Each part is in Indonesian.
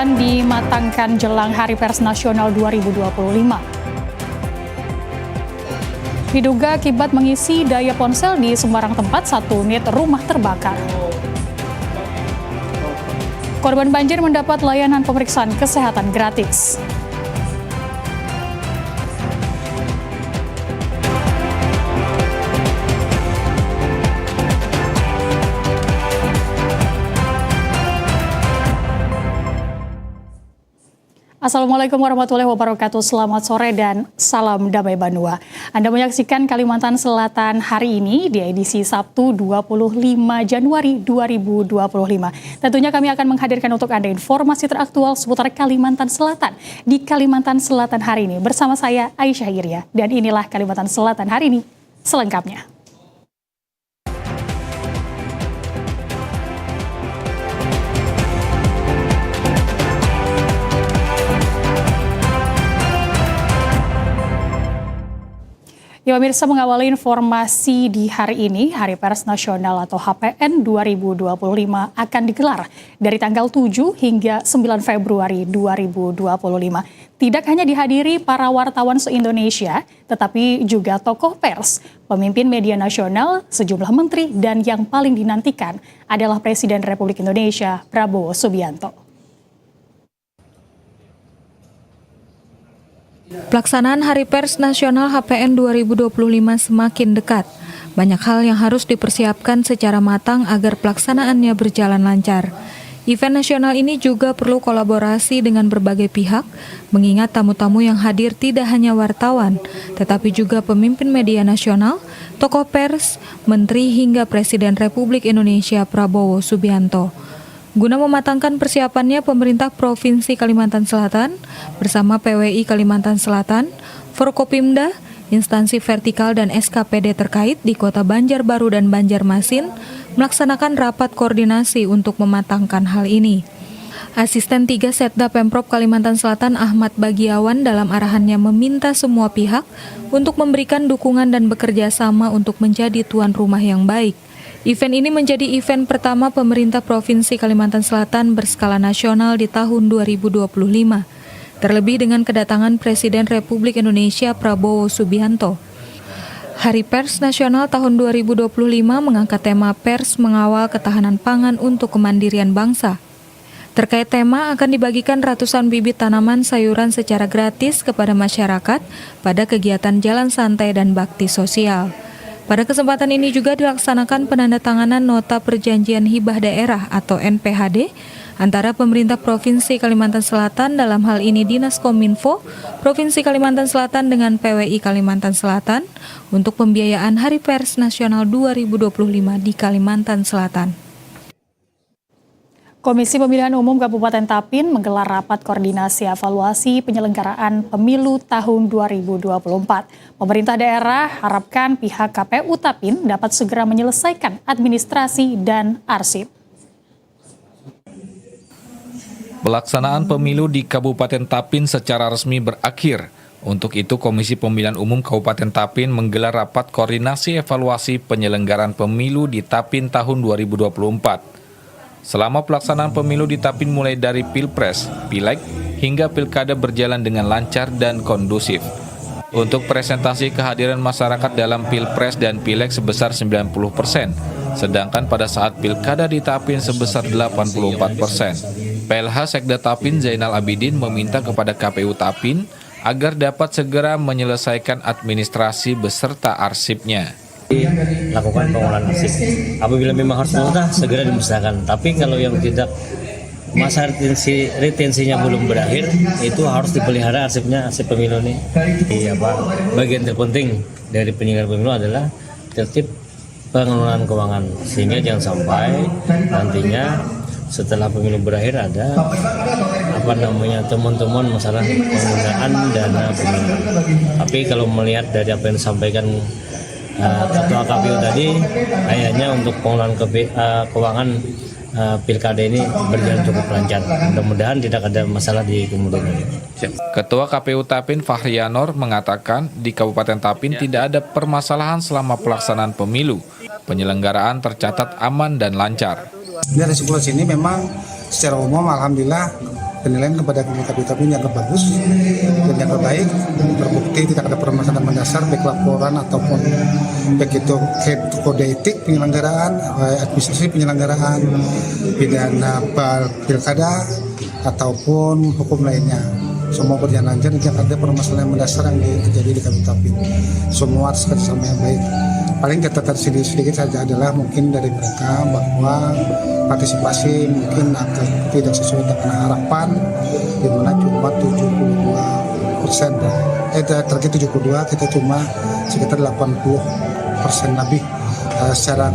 persiapan dimatangkan jelang Hari Pers Nasional 2025. Diduga akibat mengisi daya ponsel di sembarang tempat, 1 unit rumah terbakar. Korban banjir mendapat layanan pemeriksaan kesehatan gratis. Assalamualaikum warahmatullahi wabarakatuh, selamat sore dan salam damai Banua. Anda menyaksikan Kalimantan Selatan hari ini di edisi Sabtu 25 Januari 2025. Tentunya kami akan menghadirkan untuk Anda informasi teraktual seputar Kalimantan Selatan di Kalimantan Selatan hari ini. Bersama saya Aisyah Iria dan inilah Kalimantan Selatan hari ini selengkapnya. Ya pemirsa, mengawali informasi di hari ini, Hari Pers Nasional atau HPN 2025 akan digelar dari tanggal 7 hingga 9 Februari 2025. Tidak hanya dihadiri para wartawan se-Indonesia, tetapi juga tokoh pers, pemimpin media nasional, sejumlah menteri, dan yang paling dinantikan adalah Presiden Republik Indonesia, Prabowo Subianto. Pelaksanaan Hari Pers Nasional HPN 2025 semakin dekat. Banyak hal yang harus dipersiapkan secara matang agar pelaksanaannya berjalan lancar. Event nasional ini juga perlu kolaborasi dengan berbagai pihak, mengingat tamu-tamu yang hadir tidak hanya wartawan, tetapi juga pemimpin media nasional, tokoh pers, menteri hingga Presiden Republik Indonesia Prabowo Subianto. Guna mematangkan persiapannya, pemerintah Provinsi Kalimantan Selatan bersama PWI Kalimantan Selatan, Forkopimda, instansi vertikal dan SKPD terkait di Kota Banjarbaru dan Banjarmasin melaksanakan rapat koordinasi untuk mematangkan hal ini. Asisten 3 Setda Pemprov Kalimantan Selatan Ahmad Bagiawan dalam arahannya meminta semua pihak untuk memberikan dukungan dan bekerja sama untuk menjadi tuan rumah yang baik. Event ini menjadi event pertama pemerintah Provinsi Kalimantan Selatan berskala nasional di tahun 2025. Terlebih dengan kedatangan Presiden Republik Indonesia Prabowo Subianto. Hari Pers Nasional tahun 2025 mengangkat tema Pers Mengawal Ketahanan Pangan untuk Kemandirian Bangsa. Terkait tema akan dibagikan ratusan bibit tanaman sayuran secara gratis kepada masyarakat pada kegiatan Jalan Santai dan Bakti Sosial. Pada kesempatan ini juga dilaksanakan penandatanganan Nota Perjanjian Hibah Daerah atau NPHD antara pemerintah Provinsi Kalimantan Selatan, dalam hal ini Dinas Kominfo Provinsi Kalimantan Selatan dengan PWI Kalimantan Selatan untuk pembiayaan Hari Pers Nasional 2025 di Kalimantan Selatan. Komisi Pemilihan Umum Kabupaten Tapin menggelar rapat koordinasi evaluasi penyelenggaraan pemilu tahun 2024. Pemerintah daerah harapkan pihak KPU Tapin dapat segera menyelesaikan administrasi dan arsip. Pelaksanaan pemilu di Kabupaten Tapin secara resmi berakhir. Untuk itu, Komisi Pemilihan Umum Kabupaten Tapin menggelar rapat koordinasi evaluasi penyelenggaraan pemilu di Tapin tahun 2024. Selama pelaksanaan pemilu di Tapin mulai dari Pilpres, Pileg, hingga Pilkada berjalan dengan lancar dan kondusif. Untuk presentasi kehadiran masyarakat dalam Pilpres dan Pileg sebesar 90%, sedangkan pada saat Pilkada di Tapin sebesar 84%. PLH Sekda Tapin Zainal Abidin meminta kepada KPU Tapin agar dapat segera menyelesaikan administrasi beserta arsipnya. Lakukan pengolahan arsip. Apabila memang harus musnah, segera dimusnahkan. Tapi kalau yang tidak, masa retensinya belum berakhir, itu harus dipelihara arsipnya, arsip pemilu ini. Bagian terpenting dari penyelenggaraan pemilu adalah tertib pengelolaan keuangan, sehingga jangan sampai nantinya setelah pemilu berakhir ada teman-teman masalah penggunaan dana pemilu. Tapi kalau melihat dari apa yang disampaikan Ketua KPU tadi, kayaknya untuk pengelolaan keuangan Pilkada ini berjalan cukup lancar. Mudah-mudahan tidak ada masalah di kemudian hari. Ketua KPU Tapin Fahrianor mengatakan di Kabupaten Tapin tidak ada permasalahan selama pelaksanaan pemilu. Penyelenggaraan tercatat aman dan lancar. Dari 10 sini memang secara umum alhamdulillah penilaian kepada Kabit yang bagus dan yang terbaik, terbukti tidak ada permasalahan mendasar baik laporan ataupun baik itu kode etik penyelenggaraan, administrasi penyelenggaraan, pidana pilkada ataupun hukum lainnya. Semua berjalan lancar, tidak ada permasalahan mendasar yang terjadi di Kabit. Semua atas kerjasama yang baik. Paling catatan sedikit saja adalah mungkin dari mereka bahwa partisipasi mungkin agak tidak sesuai dengan harapan, di mana cuma 72%. Target 72, kita cuma sekitar 80% lebih. Secara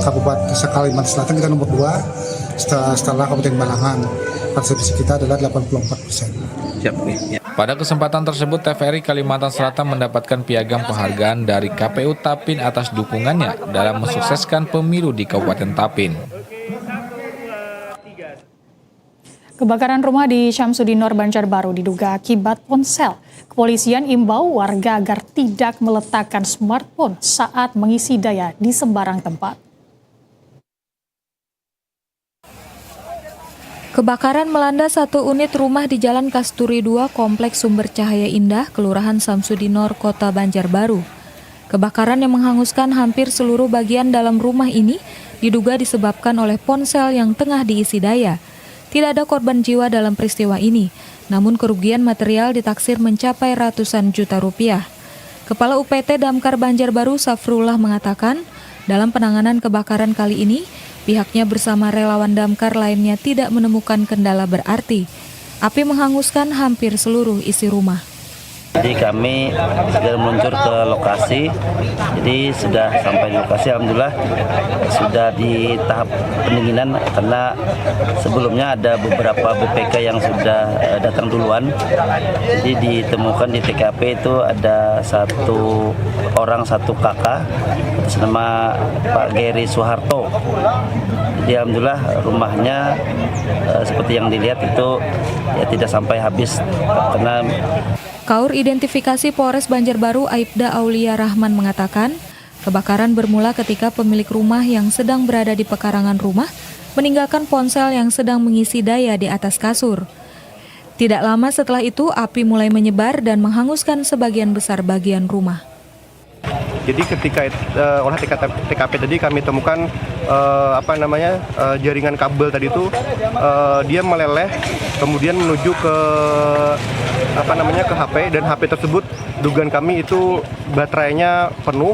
Kabupaten Kalimantan Selatan kita nomor 2 setelah Kabupaten Balangan. Partisipasi kita adalah 84%. Pada kesempatan tersebut, TVRI Kalimantan Selatan mendapatkan piagam penghargaan dari KPU Tapin atas dukungannya dalam mensukseskan pemilu di Kabupaten Tapin. Kebakaran rumah di Syamsudinor, Banjarbaru diduga akibat ponsel. Kepolisian imbau warga agar tidak meletakkan smartphone saat mengisi daya di sembarang tempat. Kebakaran melanda satu unit rumah di Jalan Kasturi 2, Kompleks Sumber Cahaya Indah, Kelurahan Syamsudinor, Kota Banjarbaru. Kebakaran yang menghanguskan hampir seluruh bagian dalam rumah ini diduga disebabkan oleh ponsel yang tengah diisi daya. Tidak ada korban jiwa dalam peristiwa ini, namun kerugian material ditaksir mencapai ratusan juta rupiah. Kepala UPT Damkar Banjarbaru Safrullah mengatakan, dalam penanganan kebakaran kali ini, pihaknya bersama relawan damkar lainnya tidak menemukan kendala berarti. Api menghanguskan hampir seluruh isi rumah. Jadi kami segera meluncur ke lokasi, jadi sudah sampai di lokasi, alhamdulillah sudah di tahap pendinginan karena sebelumnya ada beberapa BPK yang sudah datang duluan. Jadi ditemukan di TKP itu ada satu kakak atas nama Pak Geri Soeharto. Jadi alhamdulillah rumahnya seperti yang dilihat itu ya tidak sampai habis karena Kaur Identifikasi Polres Banjarbaru Aibda Aulia Rahman mengatakan, kebakaran bermula ketika pemilik rumah yang sedang berada di pekarangan rumah meninggalkan ponsel yang sedang mengisi daya di atas kasur. Tidak lama setelah itu, api mulai menyebar dan menghanguskan sebagian besar bagian rumah. Jadi ketika olah TKP tadi kami temukan jaringan kabel tadi itu dia meleleh kemudian menuju ke ke HP, dan HP tersebut dugaan kami itu baterainya penuh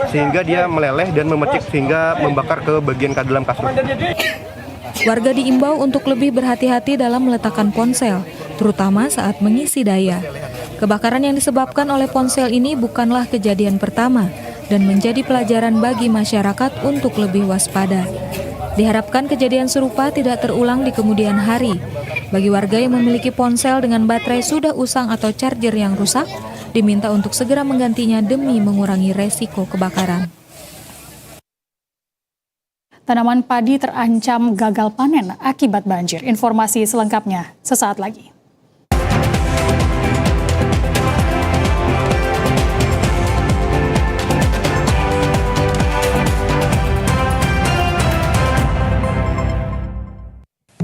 sehingga dia meleleh dan memercik sehingga membakar ke bagian dalam kasur. Warga diimbau untuk lebih berhati-hati dalam meletakkan ponsel, terutama saat mengisi daya. Kebakaran yang disebabkan oleh ponsel ini bukanlah kejadian pertama dan menjadi pelajaran bagi masyarakat untuk lebih waspada. Diharapkan kejadian serupa tidak terulang di kemudian hari. Bagi warga yang memiliki ponsel dengan baterai sudah usang atau charger yang rusak, diminta untuk segera menggantinya demi mengurangi resiko kebakaran. Tanaman padi terancam gagal panen akibat banjir. Informasi selengkapnya sesaat lagi.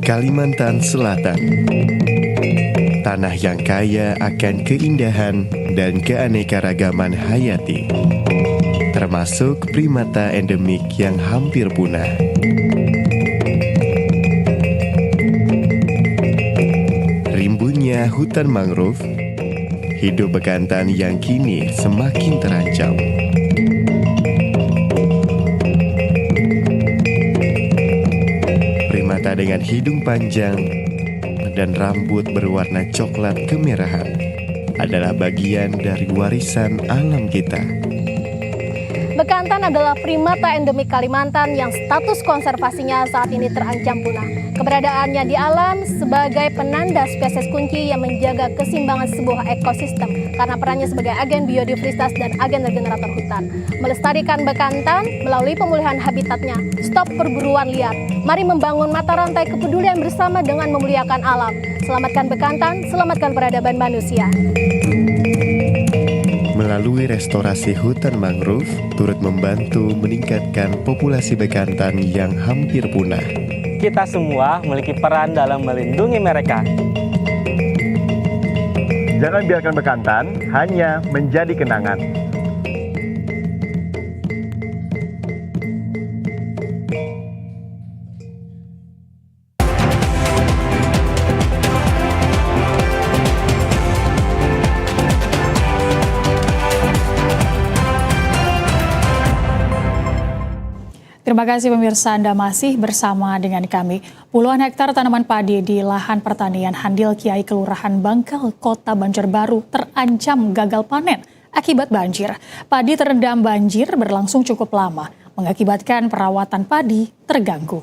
Kalimantan Selatan, tanah yang kaya akan keindahan dan keanekaragaman hayati, termasuk primata endemik yang hampir punah. Rimbunnya hutan mangrove, hidup bekantan yang kini semakin terancam. Primata dengan hidung panjang dan rambut berwarna coklat kemerahan adalah bagian dari warisan alam kita. Bekantan adalah primata endemik Kalimantan yang status konservasinya saat ini terancam punah. Keberadaannya di alam sebagai penanda spesies kunci yang menjaga keseimbangan sebuah ekosistem karena perannya sebagai agen biodiversitas dan agen regenerator hutan. Melestarikan bekantan melalui pemulihan habitatnya, stop perburuan liar. Mari membangun mata rantai kepedulian bersama dengan memuliakan alam. Selamatkan bekantan, selamatkan peradaban manusia. Melalui restorasi hutan mangrove, turut membantu meningkatkan populasi bekantan yang hampir punah. kita semua memiliki peran dalam melindungi mereka. Jangan biarkan bekantan hanya menjadi kenangan. Terima kasih pemirsa, Anda masih bersama dengan kami. Puluhan hektar tanaman padi di lahan pertanian Handil Kiai Kelurahan Bangkal, Kota Banjarbaru terancam gagal panen akibat banjir. Padi terendam banjir berlangsung cukup lama, mengakibatkan perawatan padi terganggu.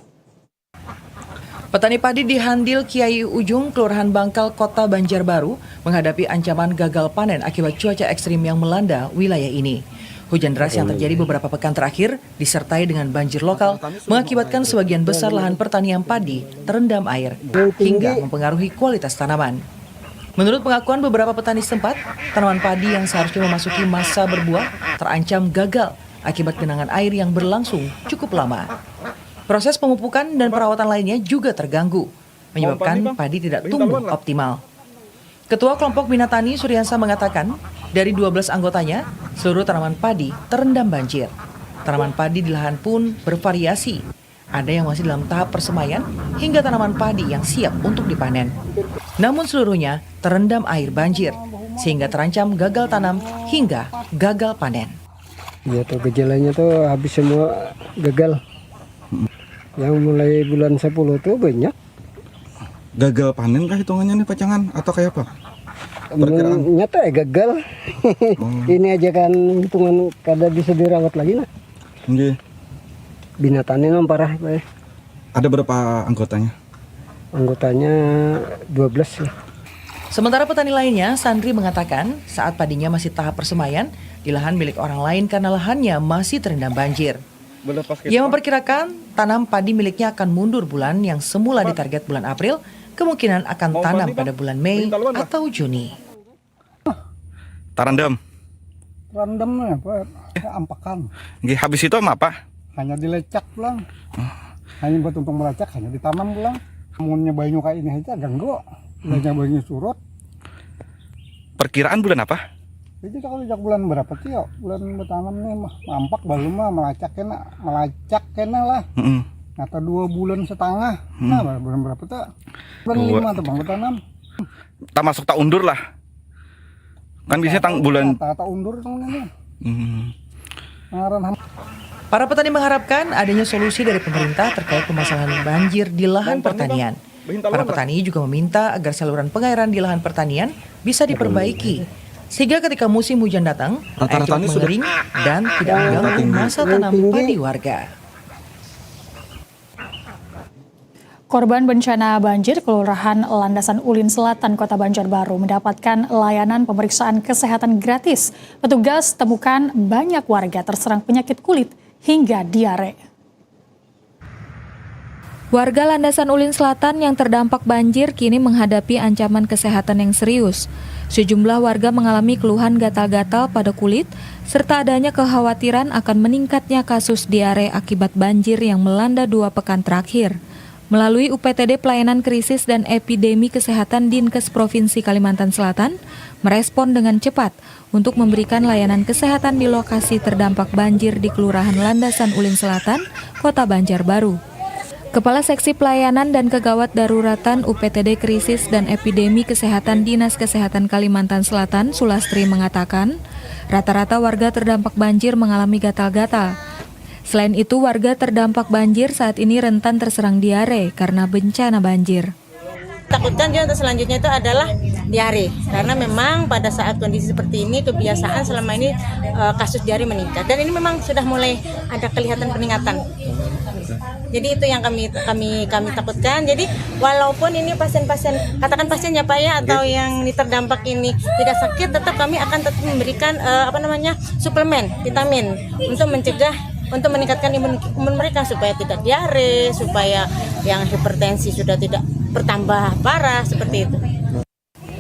Petani padi di Handil Kiai Ujung, Kelurahan Bangkal, Kota Banjarbaru menghadapi ancaman gagal panen akibat cuaca ekstrim yang melanda wilayah ini. Hujan deras yang terjadi beberapa pekan terakhir disertai dengan banjir lokal mengakibatkan sebagian besar lahan pertanian padi terendam air hingga mempengaruhi kualitas tanaman. Menurut pengakuan beberapa petani setempat, tanaman padi yang seharusnya memasuki masa berbuah terancam gagal akibat genangan air yang berlangsung cukup lama. Proses pemupukan dan perawatan lainnya juga terganggu, menyebabkan padi tidak tumbuh optimal. Ketua Kelompok Bina Tani Suryansa mengatakan, dari 12 anggotanya, seluruh tanaman padi terendam banjir. Tanaman padi di lahan pun bervariasi. Ada yang masih dalam tahap persemaian hingga tanaman padi yang siap untuk dipanen. Namun seluruhnya terendam air banjir, sehingga terancam gagal tanam hingga gagal panen. Ya tuh gejalanya tuh habis semua gagal. Yang mulai bulan 10 tuh banyak. Gagal panen kah hitungannya nih pacangan atau kayak apa? Nyata ya gagal. Ini aja kan hitungan kada bisa dirawat lagi nah. Okay. Binatangnya memang parah Pak. Ada berapa anggotanya? Anggotanya 12 ya. Sementara petani lainnya, Sandri mengatakan saat padinya masih tahap persemaian di lahan milik orang lain karena lahannya masih terendam banjir. Ia memperkirakan tanam padi miliknya akan mundur bulan yang semula ditarget bulan April, kemungkinan akan tanam pada bulan Mei atau Juni. Tarandam. Random apa? Ampakan. Habis itu apa? Hanya dilecak pulang. Hanya buat untuk melacak, hanya ditanam pulang. Munnya banyu kayak ini aja ganggu. Banyak banyu surut. Perkiraan bulan apa? Jadi kalau sejak bulan berapa sih ya? Bulan bertanam nih mampak baru mah melacak kena lah. Atau 2 bulan setengah. Nah, bulan berapa tuh? Bulan 5 tuh Bang bertanam. Tak masuk tak undur lah. Kan biasanya bulan tak undur tangannya. Para petani mengharapkan adanya solusi dari pemerintah terkait permasalahan banjir di lahan pertanian. Para petani juga meminta agar saluran pengairan di lahan pertanian bisa diperbaiki, sehingga ketika musim hujan datang, air cepat mengering dan tidak mengganggu masa tanam padi warga. Korban bencana banjir Kelurahan Landasan Ulin Selatan, Kota Banjarbaru mendapatkan layanan pemeriksaan kesehatan gratis. Petugas temukan banyak warga terserang penyakit kulit hingga diare. Warga Landasan Ulin Selatan yang terdampak banjir kini menghadapi ancaman kesehatan yang serius. Sejumlah warga mengalami keluhan gatal-gatal pada kulit, serta adanya kekhawatiran akan meningkatnya kasus diare akibat banjir yang melanda 2 pekan terakhir. Melalui UPTD Pelayanan Krisis dan Epidemi Kesehatan Dinkes Provinsi Kalimantan Selatan, merespon dengan cepat untuk memberikan layanan kesehatan di lokasi terdampak banjir di Kelurahan Landasan Ulin Selatan, Kota Banjarbaru. Kepala Seksi Pelayanan dan Kegawat Daruratan UPTD Krisis dan Epidemi Kesehatan Dinas Kesehatan Kalimantan Selatan, Sulastri mengatakan, rata-rata warga terdampak banjir mengalami gatal-gatal. Selain itu, warga terdampak banjir saat ini rentan terserang diare karena bencana banjir. Takutkan juga untuk selanjutnya itu adalah diare, karena memang pada saat kondisi seperti ini kebiasaan selama ini kasus diare meningkat, dan ini memang sudah mulai ada kelihatan peningkatan. Jadi itu yang kami takutkan. Jadi walaupun ini pasien-pasien, katakan pasiennya Pak ya, atau yang terdampak ini tidak sakit, tetap kami akan tetap memberikan suplemen vitamin untuk mencegah, untuk meningkatkan imun mereka supaya tidak diare, supaya yang hipertensi sudah tidak bertambah parah seperti itu.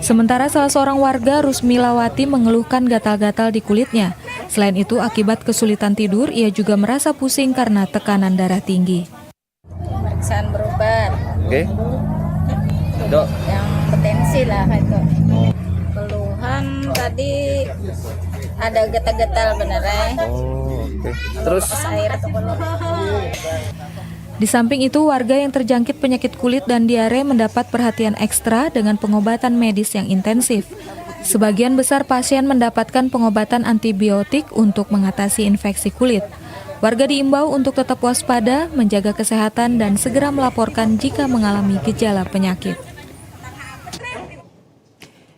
Sementara salah seorang warga, Rusmilawati, mengeluhkan gatal-gatal di kulitnya. Selain itu, akibat kesulitan tidur, ia juga merasa pusing karena tekanan darah tinggi. pemeriksaan berobat. Oke. Dok. Yang potensi lah itu. Keluhan tadi ada getal-getal beneran. Oke. Terus air atau belum? Di samping itu, warga yang terjangkit penyakit kulit dan diare mendapat perhatian ekstra dengan pengobatan medis yang intensif. Sebagian besar pasien mendapatkan pengobatan antibiotik untuk mengatasi infeksi kulit. Warga diimbau untuk tetap waspada, menjaga kesehatan, dan segera melaporkan jika mengalami gejala penyakit.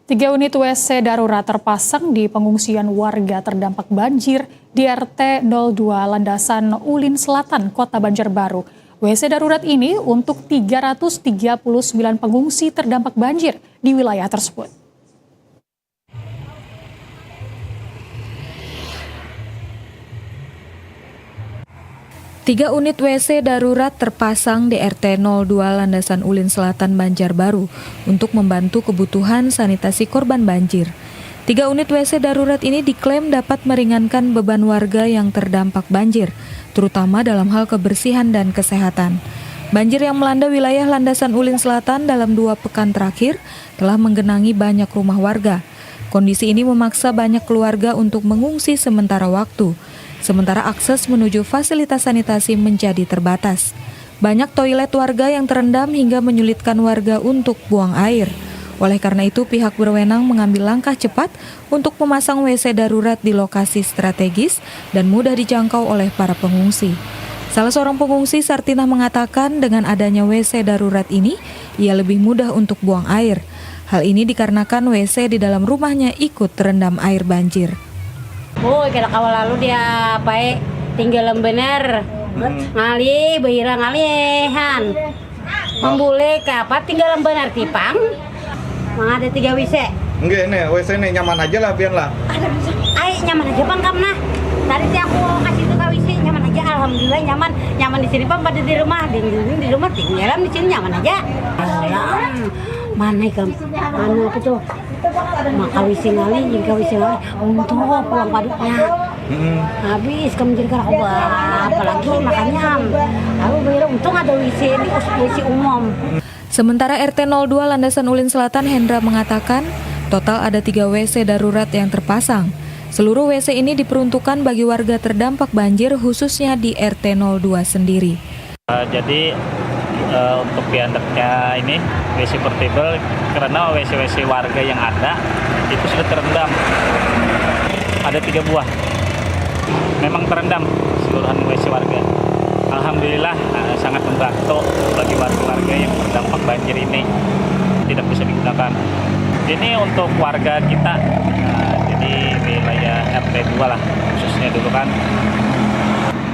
3 unit WC darurat terpasang di pengungsian warga terdampak banjir di RT 02 Landasan Ulin Selatan, Kota Banjarbaru. WC darurat ini untuk 339 pengungsi terdampak banjir di wilayah tersebut. Tiga unit WC darurat terpasang di RT 02 Landasan Ulin Selatan, Banjarbaru untuk membantu kebutuhan sanitasi korban banjir. 3 unit WC darurat ini diklaim dapat meringankan beban warga yang terdampak banjir, terutama dalam hal kebersihan dan kesehatan. Banjir yang melanda wilayah Landasan Ulin Selatan dalam 2 pekan terakhir telah menggenangi banyak rumah warga. Kondisi ini memaksa banyak keluarga untuk mengungsi sementara waktu. Sementara akses menuju fasilitas sanitasi menjadi terbatas. Banyak toilet warga yang terendam hingga menyulitkan warga untuk buang air. Oleh karena itu, pihak berwenang mengambil langkah cepat untuk memasang WC darurat di lokasi strategis dan mudah dijangkau oleh para pengungsi. Salah seorang pengungsi, Sartinah, mengatakan dengan adanya WC darurat ini, ia lebih mudah untuk buang air. Hal ini dikarenakan WC di dalam rumahnya ikut terendam air banjir. Oh, kira awal lalu dia tinggal bener ngali behira ngalihan membule ke apa tinggal bener tipang ada 3 WC. enggak nih WC nih nyaman aja lah biar lah. Ay nyaman aja bang kamna. Tadi aku kasih tuh ke WC nyaman aja, alhamdulillah nyaman di sini bang, pada di rumah tinggal di sini nyaman aja. Mana kan anu apa tuh maka WC ngali untuk pulang padutnya habis kamu jadi karaoba apalagi makanya aku bayar untung ada WC umum. Sementara RT 02 Landasan Ulin Selatan, Hendra, mengatakan total ada 3 WC darurat yang terpasang. Seluruh WC ini diperuntukkan bagi warga terdampak banjir, khususnya di RT 02 sendiri. Jadi untuk diantaranya ini WC portable karena WC warga yang ada itu sudah terendam. Ada 3 buah. Memang terendam seluruhan WC warga. Alhamdulillah sangat membantu bagi warga-warga yang terdampak banjir ini. Tidak bisa digunakan. Ini untuk warga kita, jadi wilayah RT 2 lah khususnya dulu kan.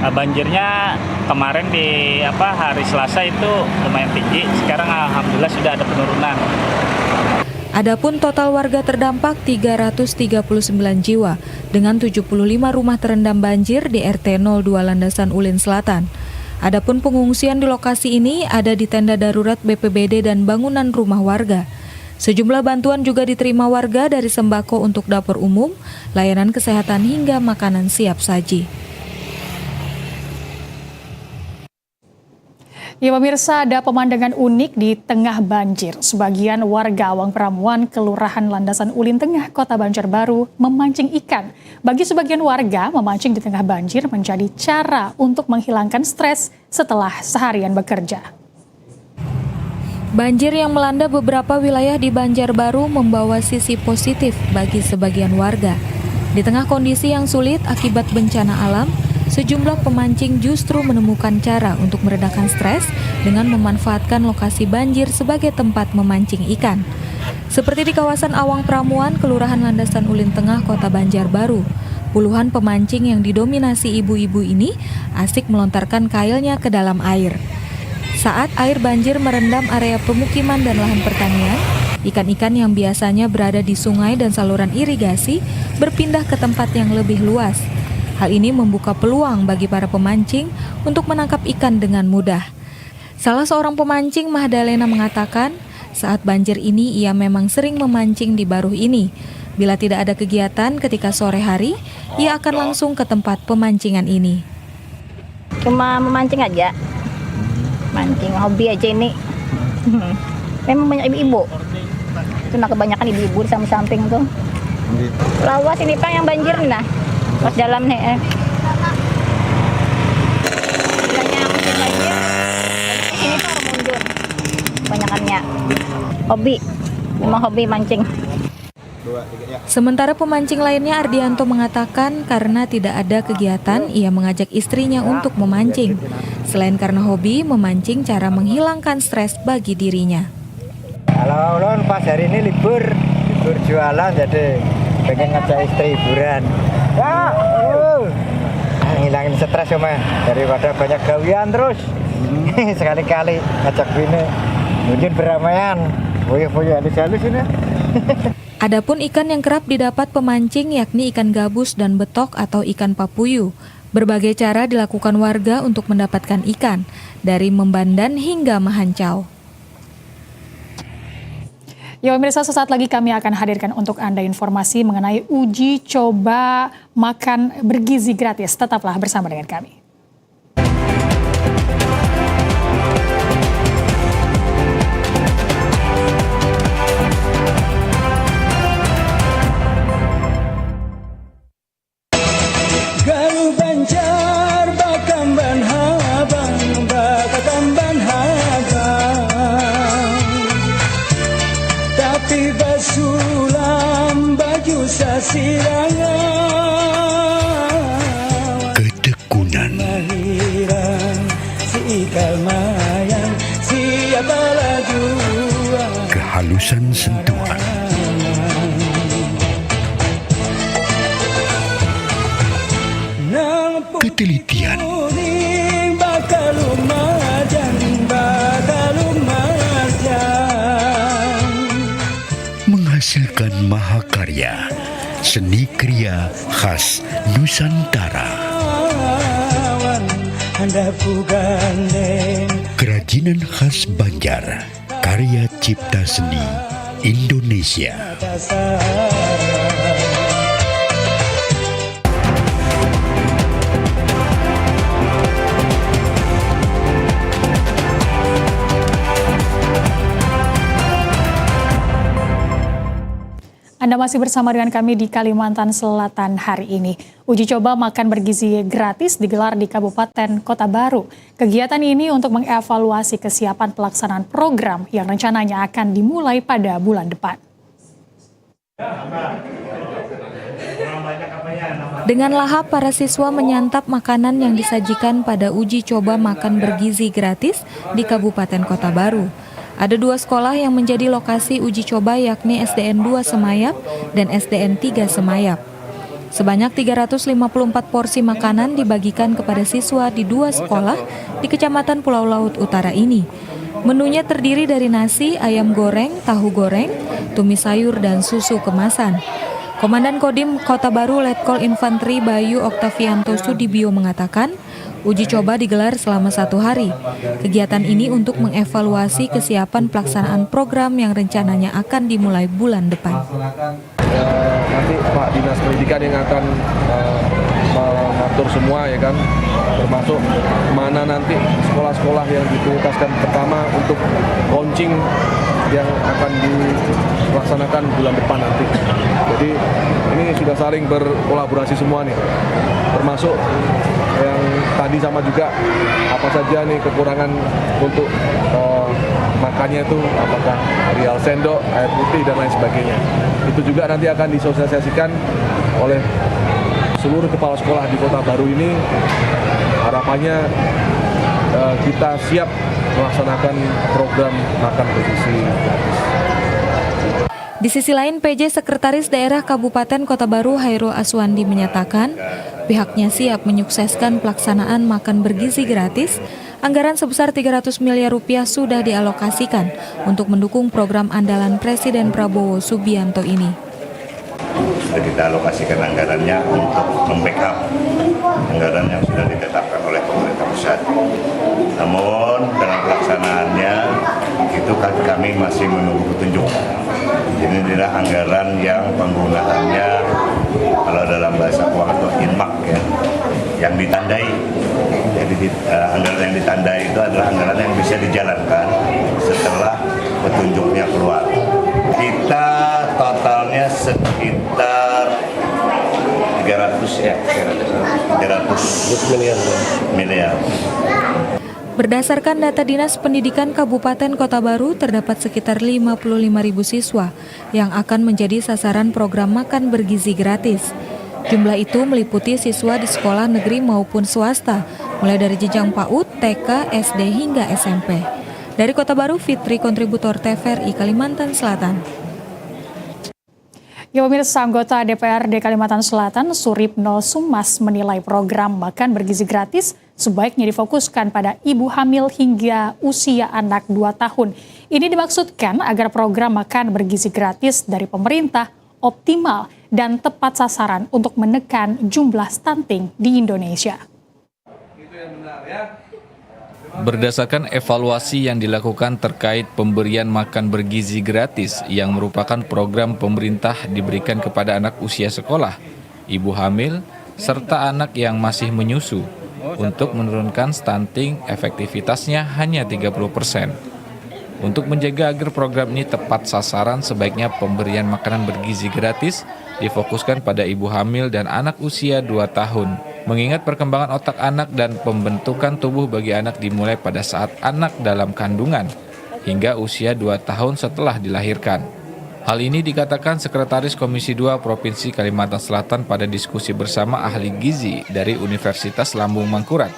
Banjirnya kemarin di hari Selasa itu lumayan tinggi, sekarang alhamdulillah sudah ada penurunan. Adapun total warga terdampak 339 jiwa dengan 75 rumah terendam banjir di RT 02 Landasan Ulin Selatan. Adapun pengungsian di lokasi ini ada di tenda darurat BPBD dan bangunan rumah warga. Sejumlah bantuan juga diterima warga dari sembako untuk dapur umum, layanan kesehatan hingga makanan siap saji. Ya pemirsa, ada pemandangan unik di tengah banjir. Sebagian warga Awang Pramuan, Kelurahan Landasan Ulin Tengah, Kota Banjarbaru memancing ikan. Bagi sebagian warga, memancing di tengah banjir menjadi cara untuk menghilangkan stres setelah seharian bekerja. Banjir yang melanda beberapa wilayah di Banjarbaru membawa sisi positif bagi sebagian warga. Di tengah kondisi yang sulit akibat bencana alam, sejumlah pemancing justru menemukan cara untuk meredakan stres dengan memanfaatkan lokasi banjir sebagai tempat memancing ikan. Seperti di kawasan Awang Pramuan, Kelurahan Landasan Ulin Tengah, Kota Banjarbaru, puluhan pemancing yang didominasi ibu-ibu ini asik melontarkan kailnya ke dalam air. Saat air banjir merendam area pemukiman dan lahan pertanian, ikan-ikan yang biasanya berada di sungai dan saluran irigasi berpindah ke tempat yang lebih luas. Hal ini membuka peluang bagi para pemancing untuk menangkap ikan dengan mudah. Salah seorang pemancing, Mahdalena, mengatakan saat banjir ini ia memang sering memancing di Baruh ini. Bila tidak ada kegiatan ketika sore hari, ia akan langsung ke tempat pemancingan ini. Cuma memancing aja. Mancing hobi aja ini. Memang banyak ibu-ibu. Cuma kebanyakan ibu-ibu di samping tuh. Lawas ini Pak yang banjir nih nah. Pas dalam nih. Bilangnya musim banjir. Di sini tuh mundur. Kebanyakannya hobi. Memang hobi mancing. Sementara pemancing lainnya Ardianto mengatakan karena tidak ada kegiatan, ia mengajak istrinya untuk memancing. Selain karena hobi, memancing cara menghilangkan stres bagi dirinya. Kalau ulun pas hari ini libur jualan jadi pengen ngajak istri hiburan. Ya, ngilangin stres cuma daripada banyak gawian terus. Sekali-kali ngajak bini, mungkin beramaian, boyo-boyo halus-halus ini. Adapun ikan yang kerap didapat pemancing yakni ikan gabus dan betok atau ikan papuyu. Berbagai cara dilakukan warga untuk mendapatkan ikan, dari membandan hingga mehancau. Ya pemirsa, sesaat lagi kami akan hadirkan untuk Anda informasi mengenai uji coba makan bergizi gratis. Tetaplah bersama dengan kami. Galuh Banjar bakamban habang bakatamban habang tapi basulam baju sasirangan ketekunan lahiran si ikal mayang siapa laju kehalusan sentuhan ketelitian menghasilkan mahakarya seni kriya khas Nusantara. Kerajinan khas Banjar, karya cipta seni Indonesia. Anda masih bersama dengan kami di Kalimantan Selatan hari ini. Uji coba makan bergizi gratis digelar di Kabupaten Kota Baru. Kegiatan ini untuk mengevaluasi kesiapan pelaksanaan program yang rencananya akan dimulai pada bulan depan. Dengan lahap, para siswa menyantap makanan yang disajikan pada uji coba makan bergizi gratis di Kabupaten Kota Baru. Ada 2 sekolah yang menjadi lokasi uji coba yakni SDN 2 Semayap dan SDN 3 Semayap. Sebanyak 354 porsi makanan dibagikan kepada siswa di 2 sekolah di Kecamatan Pulau Laut Utara ini. Menunya terdiri dari nasi, ayam goreng, tahu goreng, tumis sayur, dan susu kemasan. Komandan Kodim Kota Baru Letkol Infanteri Bayu Oktavianto Sudibyo mengatakan, uji coba digelar selama 1 hari. Kegiatan ini untuk mengevaluasi kesiapan pelaksanaan program yang rencananya akan dimulai bulan depan. Nanti Pak Dinas Pendidikan yang akan mengatur semua ya kan, termasuk mana nanti sekolah-sekolah yang diprioritaskan pertama untuk launching yang akan dilaksanakan bulan depan nanti. Jadi ini sudah saling berkolaborasi semua nih, termasuk yang tadi sama juga apa saja nih kekurangan untuk makannya itu, apakah real sendok, air putih dan lain sebagainya. Itu juga nanti akan disosialisasikan oleh seluruh kepala sekolah di Kota Baru ini. Harapannya kita siap melaksanakan program makan bergizi gratis. Di sisi lain, PJ Sekretaris Daerah Kabupaten Kota Baru Hairul Aswandi menyatakan pihaknya siap menyukseskan pelaksanaan makan bergizi gratis. Anggaran sebesar 300 miliar rupiah sudah dialokasikan untuk mendukung program andalan Presiden Prabowo Subianto ini. Sudah kita alokasikan anggarannya untuk membackup anggaran yang sudah ditetapkan oleh pemerintah pusat. Namun dalam pelaksanaannya itu kami masih menunggu petunjuk. Ini adalah anggaran yang penggunaannya kalau dalam bahasa keuangan itu inmak ya, yang ditandai. Jadi anggaran yang ditandai itu adalah anggaran yang bisa dijalankan setelah petunjuknya keluar. Kita totalnya sekitar 300 miliar. Berdasarkan data Dinas Pendidikan Kabupaten Kota Baru, terdapat sekitar 55.000 siswa yang akan menjadi sasaran program makan bergizi gratis. Jumlah itu meliputi siswa di sekolah negeri maupun swasta, mulai dari jenjang PAUD, TK, SD hingga SMP. Dari Kota Baru, Fitri, kontributor TVRI Kalimantan Selatan. Ya pemirsa, anggota DPRD Kalimantan Selatan Suripno Sumas menilai program makan bergizi gratis sebaiknya difokuskan pada ibu hamil hingga usia anak 2 tahun. Ini dimaksudkan agar program makan bergizi gratis dari pemerintah optimal dan tepat sasaran untuk menekan jumlah stunting di Indonesia. Berdasarkan evaluasi yang dilakukan terkait pemberian makan bergizi gratis yang merupakan program pemerintah diberikan kepada anak usia sekolah, ibu hamil, serta anak yang masih menyusu, untuk menurunkan stunting efektivitasnya hanya 30%. Untuk menjaga agar program ini tepat sasaran, sebaiknya pemberian makanan bergizi gratis difokuskan pada ibu hamil dan anak usia 2 tahun. Mengingat perkembangan otak anak dan pembentukan tubuh bagi anak dimulai pada saat anak dalam kandungan hingga usia 2 tahun setelah dilahirkan. Hal ini dikatakan Sekretaris Komisi 2 Provinsi Kalimantan Selatan pada diskusi bersama ahli gizi dari Universitas Lambung Mangkurat.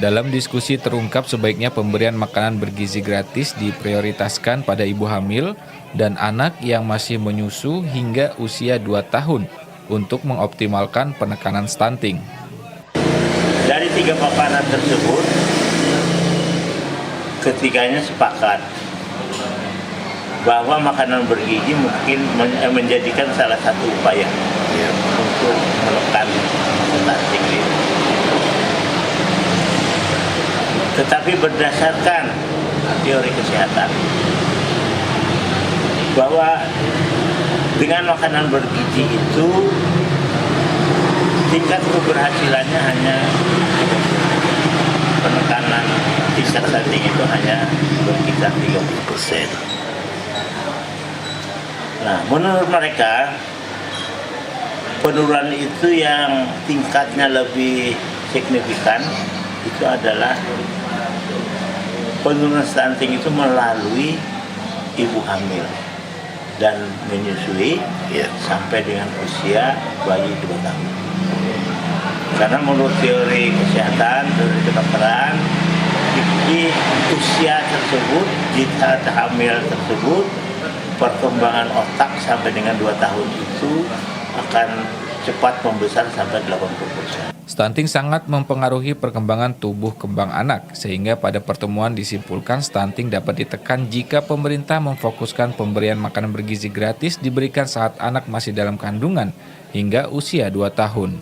Dalam diskusi terungkap sebaiknya pemberian makanan bergizi gratis diprioritaskan pada ibu hamil dan anak yang masih menyusu hingga usia 2 tahun untuk mengoptimalkan penekanan stunting. Dari 3 paparan tersebut, ketiganya sepakat bahwa makanan bergizi mungkin menjadikan salah satu upaya untuk menekan stunting. Tetapi berdasarkan teori kesehatan, bahwa dengan makanan bergizi itu tingkat keberhasilannya hanya penekanan tingkat stunting itu hanya berkisar 30%. Nah, menurut mereka penurunan itu yang tingkatnya lebih signifikan itu adalah penurunan stunting itu melalui ibu hamil dan menyusui sampai dengan usia bayi 2 tahun. Karena menurut teori kesehatan, teori kedokteran, di usia tersebut, di saat hamil tersebut, perkembangan otak sampai dengan 2 tahun itu akan cepat membesar sampai 80%. Stunting sangat mempengaruhi perkembangan tubuh kembang anak, sehingga pada pertemuan disimpulkan stunting dapat ditekan jika pemerintah memfokuskan pemberian makanan bergizi gratis diberikan saat anak masih dalam kandungan hingga usia 2 tahun.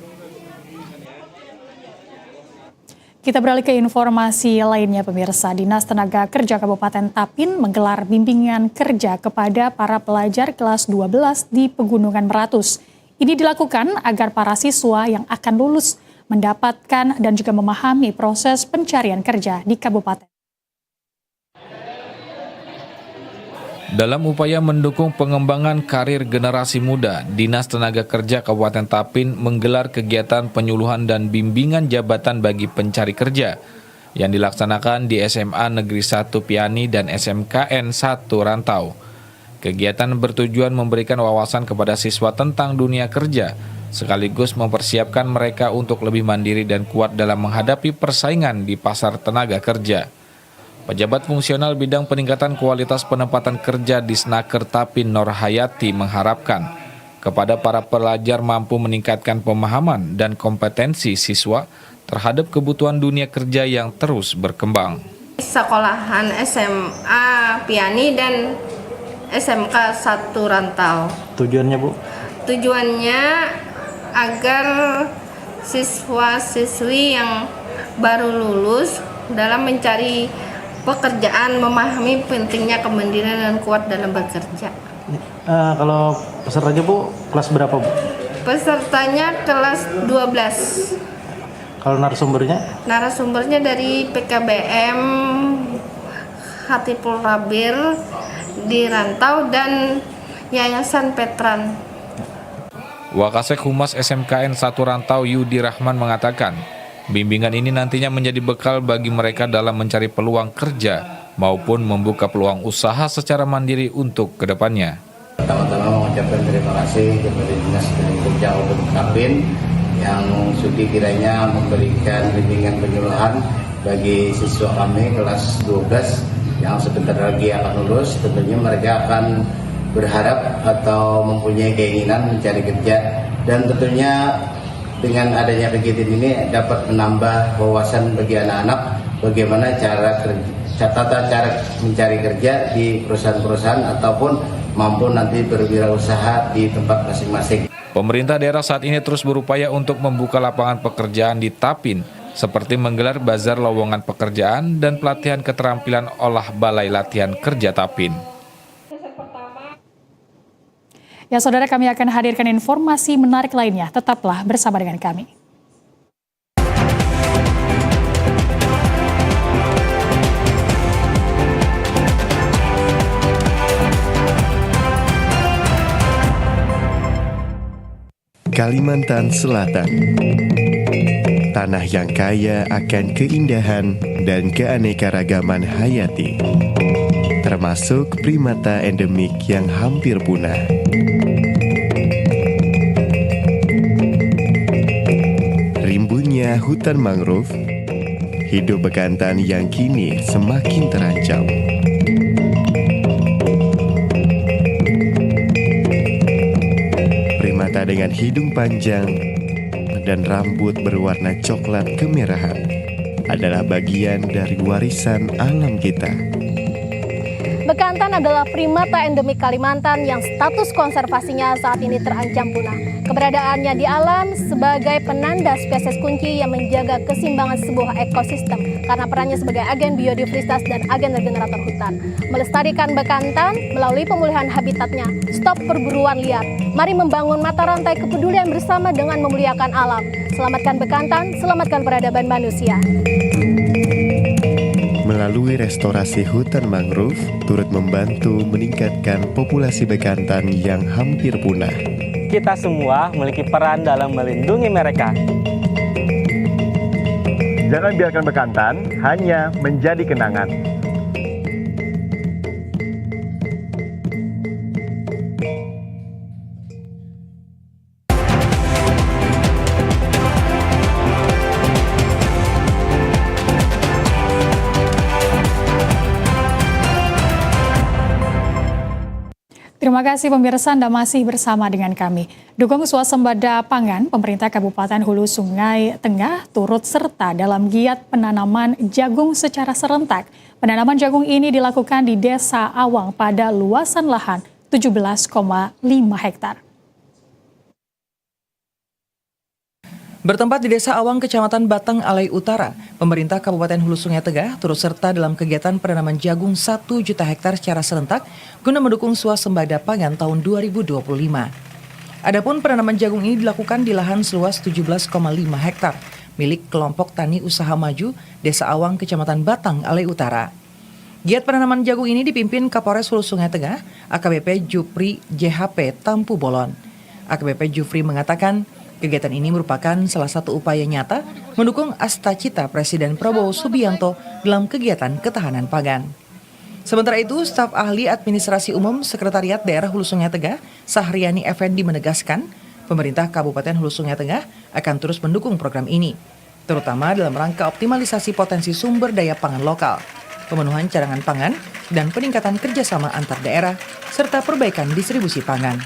Kita beralih ke informasi lainnya pemirsa. Dinas Tenaga Kerja Kabupaten Tapin menggelar bimbingan kerja kepada para pelajar kelas 12 di Pegunungan Meratus. Ini dilakukan agar para siswa yang akan lulus mendapatkan dan juga memahami proses pencarian kerja di kabupaten. Dalam upaya mendukung pengembangan karir generasi muda, Dinas Tenaga Kerja Kabupaten Tapin menggelar kegiatan penyuluhan dan bimbingan jabatan bagi pencari kerja yang dilaksanakan di SMA Negeri 1 Piani dan SMKN 1 Rantau. Kegiatan bertujuan memberikan wawasan kepada siswa tentang dunia kerja, sekaligus mempersiapkan mereka untuk lebih mandiri dan kuat dalam menghadapi persaingan di pasar tenaga kerja. Pejabat fungsional bidang peningkatan kualitas penempatan kerja di Snaker Tapin Norhayati mengharapkan kepada para pelajar mampu meningkatkan pemahaman dan kompetensi siswa terhadap kebutuhan dunia kerja yang terus berkembang. Sekolahan SMA Piani dan SMK 1 Rantau. Tujuannya, Bu? Tujuannya agar siswa-siswi yang baru lulus dalam mencari pekerjaan memahami pentingnya kemandirian dan kuat dalam bekerja. Kalau pesertanya, Bu, kelas berapa, Bu? Pesertanya kelas 12. Kalau narasumbernya? Narasumbernya dari PKBM Hatipul Rabir di Rantau dan Yayasan Petran. Wakasek Humas SMKN 1 Rantau Yudi Rahman mengatakan, bimbingan ini nantinya menjadi bekal bagi mereka dalam mencari peluang kerja maupun membuka peluang usaha secara mandiri untuk kedepannya. Pertama-tama mengucapkan terima kasih kepada Dinas Tenaga Kerja Kabupaten Tapin yang sudi kiranya memberikan bimbingan penyuluhan bagi siswa kami kelas 12 yang sebentar lagi akan lulus. Tentunya mereka akan berharap atau mempunyai keinginan mencari kerja, dan tentunya dengan adanya kegiatan ini dapat menambah wawasan bagi anak-anak bagaimana tata cara mencari kerja di perusahaan-perusahaan ataupun mampu nanti berwirausaha di tempat masing-masing. Pemerintah daerah saat ini terus berupaya untuk membuka lapangan pekerjaan di Tapin, seperti menggelar bazar lowongan pekerjaan dan pelatihan keterampilan olah Balai Latihan Kerja Tapin. Ya saudara, kami akan hadirkan informasi menarik lainnya. Tetaplah bersama dengan kami. Kalimantan Selatan. Tanah yang kaya akan keindahan dan keanekaragaman hayati, termasuk primata endemik yang hampir punah. Rimbunnya hutan mangrove, hidup bekantan yang kini semakin terancam. Primata dengan hidung panjang dan rambut berwarna coklat kemerahan adalah bagian dari warisan alam kita. Bekantan adalah primata endemik Kalimantan yang status konservasinya saat ini terancam punah. Keberadaannya di alam sebagai penanda spesies kunci yang menjaga keseimbangan sebuah ekosistem karena perannya sebagai agen biodiversitas dan agen regenerator hutan. Melestarikan bekantan melalui pemulihan habitatnya, stop perburuan liar. Mari membangun mata rantai kepedulian bersama dengan memuliakan alam. Selamatkan bekantan, selamatkan peradaban manusia. Melalui restorasi hutan mangrove, turut membantu meningkatkan populasi bekantan yang hampir punah. Kita semua memiliki peran dalam melindungi mereka. Jangan biarkan bekantan hanya menjadi kenangan. Terima kasih pemirsa, Anda masih bersama dengan kami. Dukung swasembada pangan, pemerintah Kabupaten Hulu Sungai Tengah turut serta dalam giat penanaman jagung secara serentak. Penanaman jagung ini dilakukan di Desa Awang pada luasan lahan 17,5 hektar. Bertempat di Desa Awang, Kecamatan Batang Alai Utara, pemerintah Kabupaten Hulu Sungai Tengah turut serta dalam kegiatan penanaman jagung 1 juta hektar secara serentak guna mendukung swasembada pangan tahun 2025. Adapun penanaman jagung ini dilakukan di lahan seluas 17,5 hektar milik kelompok Tani Usaha Maju Desa Awang, Kecamatan Batang Alai Utara. Giat penanaman jagung ini dipimpin Kapolres Hulu Sungai Tengah, AKBP Jupri JHP Tampu Bolon. AKBP Jupri mengatakan, kegiatan ini merupakan salah satu upaya nyata mendukung asta-cita Presiden Prabowo Subianto dalam kegiatan ketahanan pangan. Sementara itu, staf ahli administrasi umum Sekretariat Daerah Hulu Sungai Tengah, Sahriani Effendi menegaskan, pemerintah Kabupaten Hulu Sungai Tengah akan terus mendukung program ini, terutama dalam rangka optimalisasi potensi sumber daya pangan lokal, pemenuhan cadangan pangan, dan peningkatan kerjasama antar daerah, serta perbaikan distribusi pangan.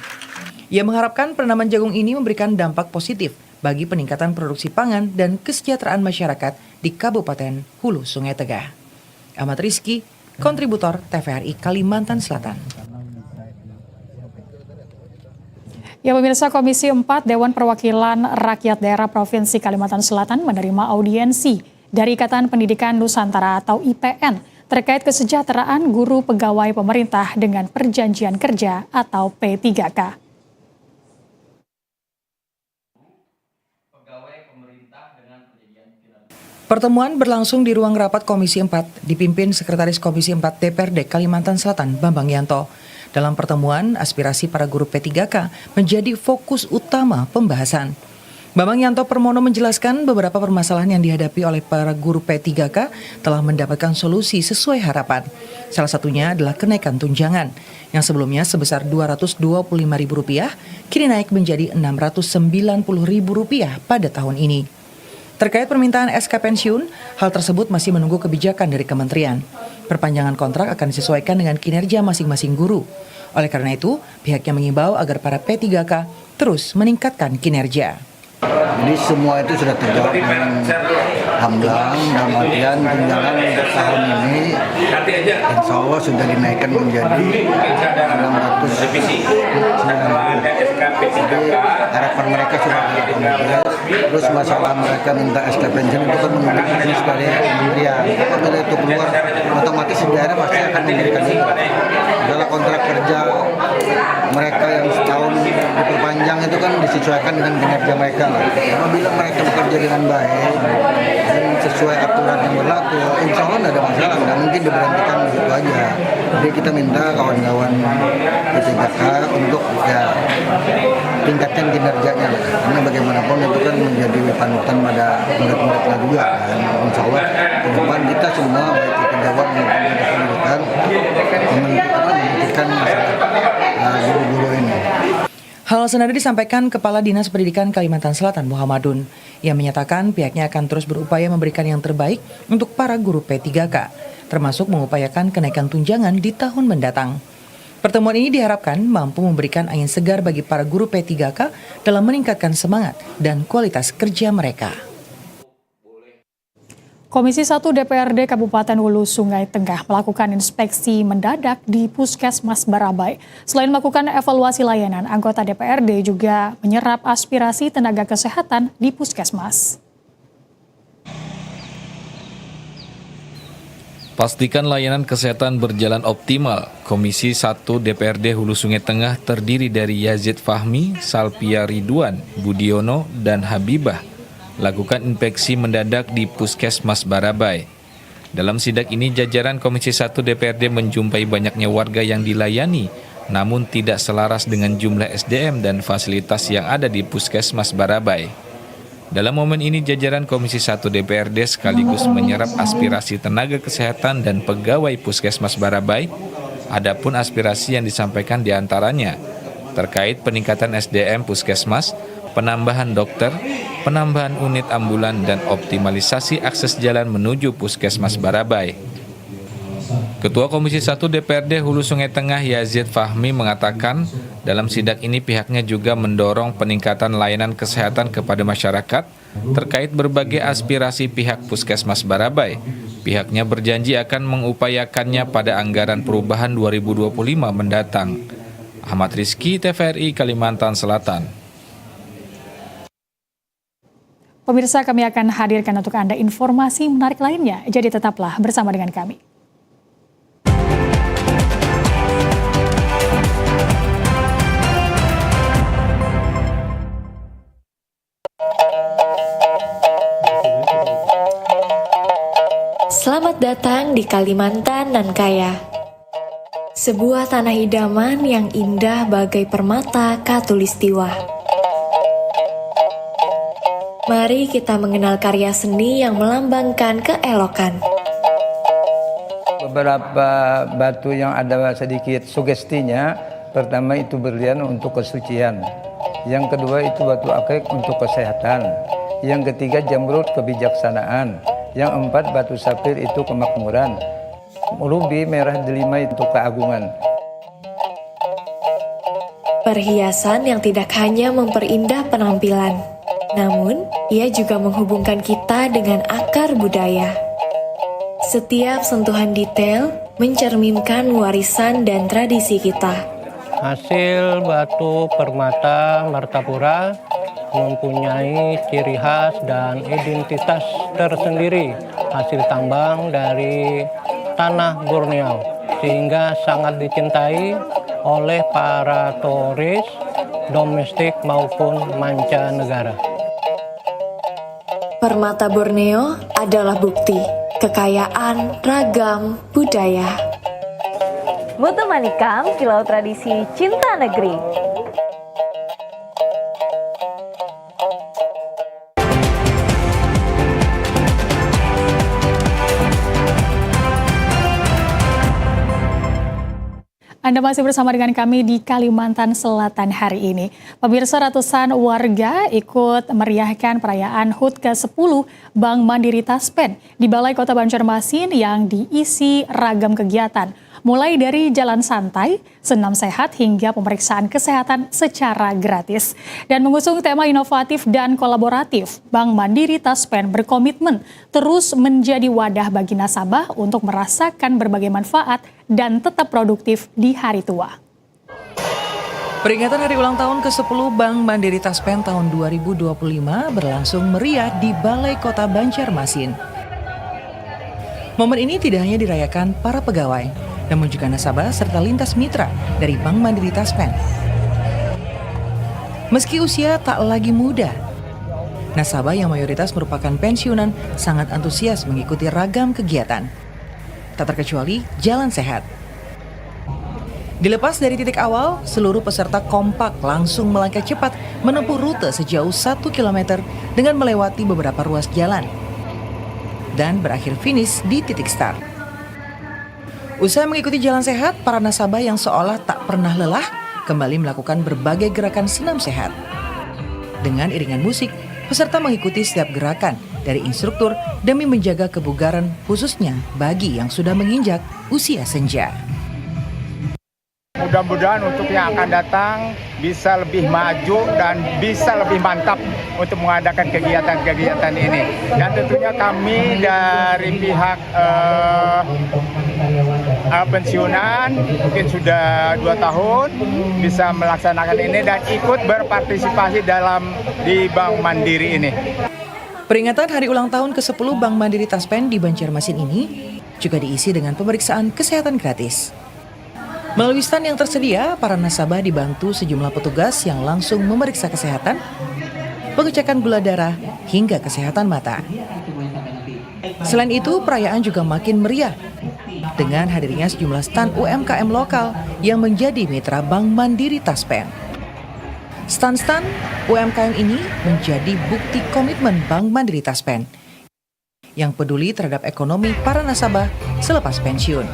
Ia mengharapkan penanaman jagung ini memberikan dampak positif bagi peningkatan produksi pangan dan kesejahteraan masyarakat di Kabupaten Hulu Sungai Tengah. Ahmad Rizky, kontributor TVRI Kalimantan Selatan. Ya pemirsa, Komisi 4 Dewan Perwakilan Rakyat Daerah Provinsi Kalimantan Selatan menerima audiensi dari Ikatan Pendidikan Nusantara atau IPN terkait kesejahteraan guru pegawai pemerintah dengan perjanjian kerja atau P3K. Pertemuan berlangsung di ruang rapat Komisi 4, dipimpin Sekretaris Komisi 4 DPRD Kalimantan Selatan, Bambang Yanto. Dalam pertemuan, aspirasi para guru P3K menjadi fokus utama pembahasan. Bambang Yanto Permono menjelaskan beberapa permasalahan yang dihadapi oleh para guru P3K telah mendapatkan solusi sesuai harapan. Salah satunya adalah kenaikan tunjangan, yang sebelumnya sebesar Rp225.000, kini naik menjadi Rp690.000 pada tahun ini. Terkait permintaan SK pensiun, hal tersebut masih menunggu kebijakan dari kementerian. Perpanjangan kontrak akan disesuaikan dengan kinerja masing-masing guru. Oleh karena itu, pihaknya mengimbau agar para P3K terus meningkatkan kinerja. Jadi semua itu sudah terjawab dengan hamblang, dalam artian tunjangan untuk tahun ini insya Allah sudah dinaikkan menjadi 690. Jadi harapan mereka sudah diakomodir. Terus masalah mereka minta SK pensiun itu kan menunggu bisnis dari kementerian. Apabila itu keluar, otomatis di daerah pasti akan memberikan itu. Dalam kontrak kerja mereka yang setahun diperpanjang itu kan disesuaikan dengan kinerja mereka. Apabila mereka bekerja dengan baik dan sesuai aturan yang berlaku, insya Allah tidak ada masalah, nggak mungkin diberhentikan begitu aja. Jadi kita minta kawan-kawan P3K untuk tingkatkan kinerjanya, karena bagaimanapun itu kan menjadi panutan pada murid-muridnya juga. Dan insya Allah ke depan kita semua baik di pejabat maupun di pendidikan memikirkan masalah guru-guru ini. Hal senada disampaikan Kepala Dinas Pendidikan Kalimantan Selatan Muhammadun. Ia menyatakan pihaknya akan terus berupaya memberikan yang terbaik untuk para guru P3K, termasuk mengupayakan kenaikan tunjangan di tahun mendatang. Pertemuan ini diharapkan mampu memberikan angin segar bagi para guru P3K dalam meningkatkan semangat dan kualitas kerja mereka. Komisi 1 DPRD Kabupaten Hulu Sungai Tengah melakukan inspeksi mendadak di Puskesmas Barabai. Selain melakukan evaluasi layanan, anggota DPRD juga menyerap aspirasi tenaga kesehatan di Puskesmas. Pastikan layanan kesehatan berjalan optimal. Komisi 1 DPRD Hulu Sungai Tengah terdiri dari Yazid Fahmi, Salpia Ridwan, Budiono, dan Habibah lakukan inspeksi mendadak di Puskesmas Barabai. Dalam sidak ini, jajaran Komisi 1 DPRD menjumpai banyaknya warga yang dilayani, namun tidak selaras dengan jumlah SDM dan fasilitas yang ada di Puskesmas Barabai. Dalam momen ini, jajaran Komisi 1 DPRD sekaligus menyerap aspirasi tenaga kesehatan dan pegawai Puskesmas Barabai. Adapun aspirasi yang disampaikan diantaranya terkait peningkatan SDM Puskesmas, penambahan dokter, penambahan unit ambulan, dan optimalisasi akses jalan menuju Puskesmas Barabai. Ketua Komisi 1 DPRD Hulu Sungai Tengah Yazid Fahmi mengatakan dalam sidak ini pihaknya juga mendorong peningkatan layanan kesehatan kepada masyarakat terkait berbagai aspirasi pihak Puskesmas Barabai. Pihaknya berjanji akan mengupayakannya pada anggaran perubahan 2025 mendatang. Ahmad Rizky, TVRI Kalimantan Selatan. Pemirsa, kami akan hadirkan untuk Anda informasi menarik lainnya, jadi tetaplah bersama dengan kami. Selamat datang di Kalimantan nan kaya. Sebuah tanah idaman yang indah bagai permata Katulistiwa. Mari kita mengenal karya seni yang melambangkan keelokan. Beberapa batu yang ada sedikit sugestinya, pertama itu berlian untuk kesucian. Yang kedua itu batu akik untuk kesehatan. Yang ketiga jamrud kebijaksanaan. Yang empat batu sapir itu kemakmuran. Rubi merah delima itu keagungan. Perhiasan yang tidak hanya memperindah penampilan, namun ia juga menghubungkan kita dengan akar budaya. Setiap sentuhan detail mencerminkan warisan dan tradisi kita. Hasil batu permata Martapura mempunyai ciri khas dan identitas tersendiri, hasil tambang dari tanah Borneo, sehingga sangat dicintai oleh para turis domestik maupun mancanegara. Permata Borneo adalah bukti kekayaan ragam budaya. Mutu Manikam, Kilau Tradisi Cinta Negeri. Anda masih bersama dengan kami di Kalimantan Selatan hari ini. Pemirsa, ratusan warga ikut meriahkan perayaan HUT ke-10 Bank Mandiri Taspen di Balai Kota Banjarmasin yang diisi ragam kegiatan. Mulai dari jalan santai, senam sehat hingga pemeriksaan kesehatan secara gratis. Dan mengusung tema inovatif dan kolaboratif, Bank Mandiri Taspen berkomitmen terus menjadi wadah bagi nasabah untuk merasakan berbagai manfaat dan tetap produktif di hari tua. Peringatan hari ulang tahun ke-10 Bank Mandiri Taspen tahun 2025 berlangsung meriah di Balai Kota Banjarmasin. Momen ini tidak hanya dirayakan para pegawai, namun juga nasabah serta lintas mitra dari Bank Mandiri Taspen. Meski usia tak lagi muda, nasabah yang mayoritas merupakan pensiunan sangat antusias mengikuti ragam kegiatan. Tak terkecuali jalan sehat. Dilepas dari titik awal, seluruh peserta kompak langsung melangkah cepat menempuh rute sejauh 1 km dengan melewati beberapa ruas jalan dan berakhir finish di titik start. Usai mengikuti jalan sehat, para nasabah yang seolah tak pernah lelah kembali melakukan berbagai gerakan senam sehat. Dengan iringan musik, peserta mengikuti setiap gerakan dari instruktur demi menjaga kebugaran, khususnya bagi yang sudah menginjak usia senja. Mudah-mudahan untuk yang akan datang bisa lebih maju dan bisa lebih mantap untuk mengadakan kegiatan-kegiatan ini. Dan tentunya kami dari pihak pensiunan mungkin sudah 2 tahun bisa melaksanakan ini dan ikut berpartisipasi di Bank Mandiri ini. Peringatan hari ulang tahun ke-10 Bank Mandiri Taspen di Banjarmasin ini juga diisi dengan pemeriksaan kesehatan gratis. Melalui stand yang tersedia, para nasabah dibantu sejumlah petugas yang langsung memeriksa kesehatan, pengecekan gula darah, hingga kesehatan mata. Selain itu, perayaan juga makin meriah dengan hadirnya sejumlah stand UMKM lokal yang menjadi mitra Bank Mandiri Taspen. Stand-stand UMKM ini menjadi bukti komitmen Bank Mandiri Taspen yang peduli terhadap ekonomi para nasabah selepas pensiun.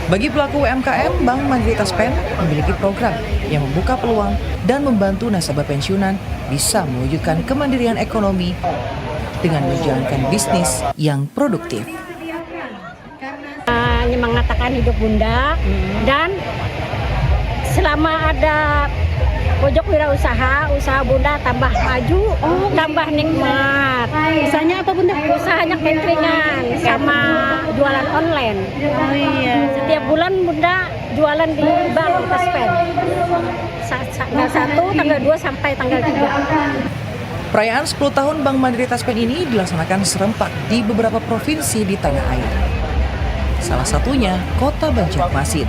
Bagi pelaku UMKM, Bank Mandiri Taspen memiliki program yang membuka peluang dan membantu nasabah pensiunan bisa mewujudkan kemandirian ekonomi dengan menjalankan bisnis yang produktif. Mengatakan hidup bunda dan selama ada pojok wirausaha, usaha bunda tambah maju, tambah nikmat. Usahanya apa bunda? Usahanya cateringan sama jualan online. Oh iya. Setiap bulan bunda jualan di Bank Taspen. Tanggal 1, tanggal 2 sampai tanggal 3. Perayaan 10 tahun Bank Mandiri Taspen ini dilaksanakan serempak di beberapa provinsi di tanah air. Salah satunya Kota Banjarmasin.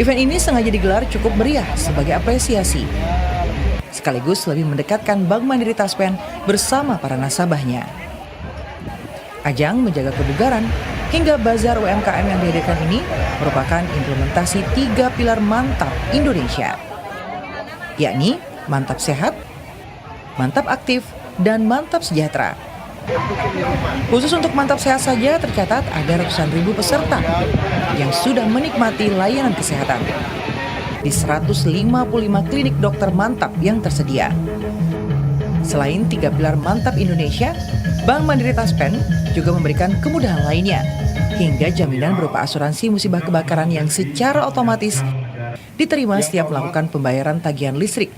Event ini sengaja digelar cukup meriah sebagai apresiasi, sekaligus lebih mendekatkan Bank Mandiri Taspen bersama para nasabahnya. Ajang menjaga kebugaran hingga bazar UMKM yang dihadirkan ini merupakan implementasi 3 pilar mantap Indonesia, yakni mantap sehat, mantap aktif, dan mantap sejahtera. Khusus untuk mantap sehat saja tercatat ada ratusan ribu peserta yang sudah menikmati layanan kesehatan di 155 klinik dokter mantap yang tersedia. Selain 3 pilar mantap Indonesia, Bank Mandiri Taspen juga memberikan kemudahan lainnya hingga jaminan berupa asuransi musibah kebakaran yang secara otomatis diterima setiap melakukan pembayaran tagihan listrik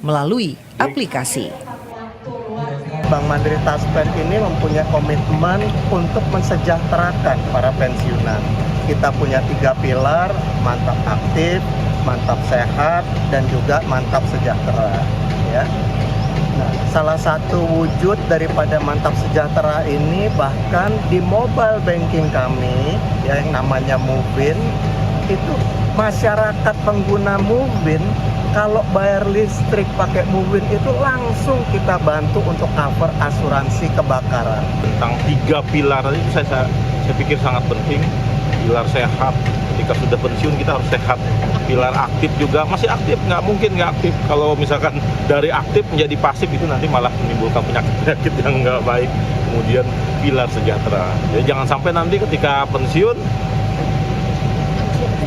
melalui aplikasi. Bank Mandiri Taspen ini mempunyai komitmen untuk mensejahterakan para pensiunan. Kita punya 3 pilar, mantap aktif, mantap sehat, dan juga mantap sejahtera. Ya. Nah, salah satu wujud daripada mantap sejahtera ini bahkan di mobile banking kami, yang namanya Mubin, itu masyarakat pengguna Mubin Kalau bayar listrik pakai Muwin itu langsung kita bantu untuk cover asuransi kebakaran. Tentang 3 pilar itu saya pikir sangat penting. Pilar sehat, ketika sudah pensiun kita harus sehat. Pilar aktif juga, masih aktif, nggak mungkin nggak aktif. Kalau misalkan dari aktif menjadi pasif itu nanti malah menimbulkan penyakit-penyakit yang nggak baik. Kemudian pilar sejahtera. Jadi jangan sampai nanti ketika pensiun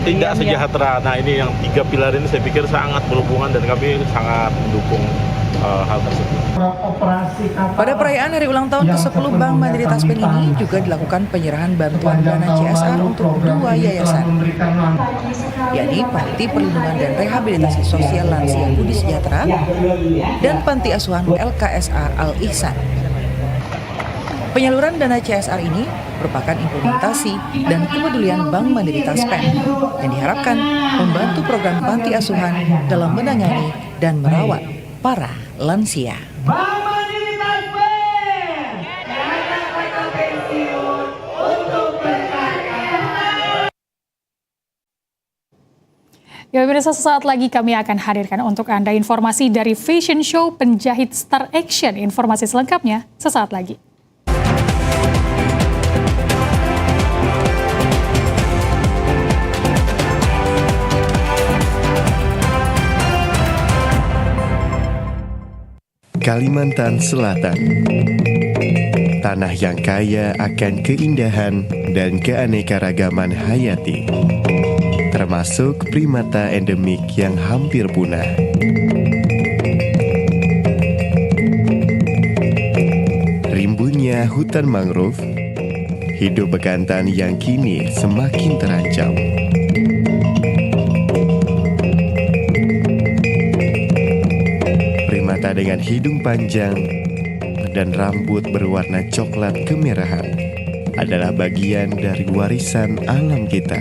tidak sejahtera. Nah ini yang 3 pilar ini saya pikir sangat berhubungan dan kami sangat mendukung hal tersebut. Pada perayaan hari ulang tahun ke-10 Bank Mandiri Taspen ini juga dilakukan penyerahan bantuan dana CSR untuk 2 yayasan, yakni Panti Perlindungan dan Rehabilitasi Sosial Lansia Budi Sejahtera dan Panti Asuhan LKSA Al-Ihsan. Penyaluran dana CSR ini merupakan implementasi dan kepedulian Bank Mandiri Taspen yang diharapkan membantu program panti asuhan dalam menangani dan merawat para lansia. Ya pemirsa, sesaat lagi kami akan hadirkan untuk Anda informasi dari Fashion Show Penjahit Star Action. Informasi selengkapnya sesaat lagi. Kalimantan Selatan, tanah yang kaya akan keindahan dan keanekaragaman hayati, termasuk primata endemik yang hampir punah. Rimbunnya hutan mangrove, hidup bekantan yang kini semakin terancam. Primata dengan hidung panjang dan rambut berwarna coklat kemerahan adalah bagian dari warisan alam kita.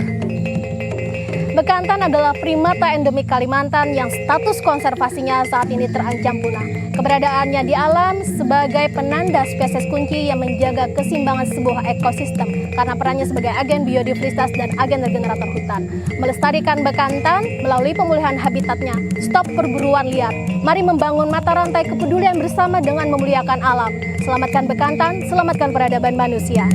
Bekantan adalah primata endemik Kalimantan yang status konservasinya saat ini terancam punah. Keberadaannya di alam sebagai penanda spesies kunci yang menjaga keseimbangan sebuah ekosistem karena perannya sebagai agen biodiversitas dan agen regenerator hutan. Melestarikan bekantan melalui pemulihan habitatnya, stop perburuan liar. Mari membangun mata rantai kepedulian bersama dengan memuliakan alam. Selamatkan bekantan, selamatkan peradaban manusia.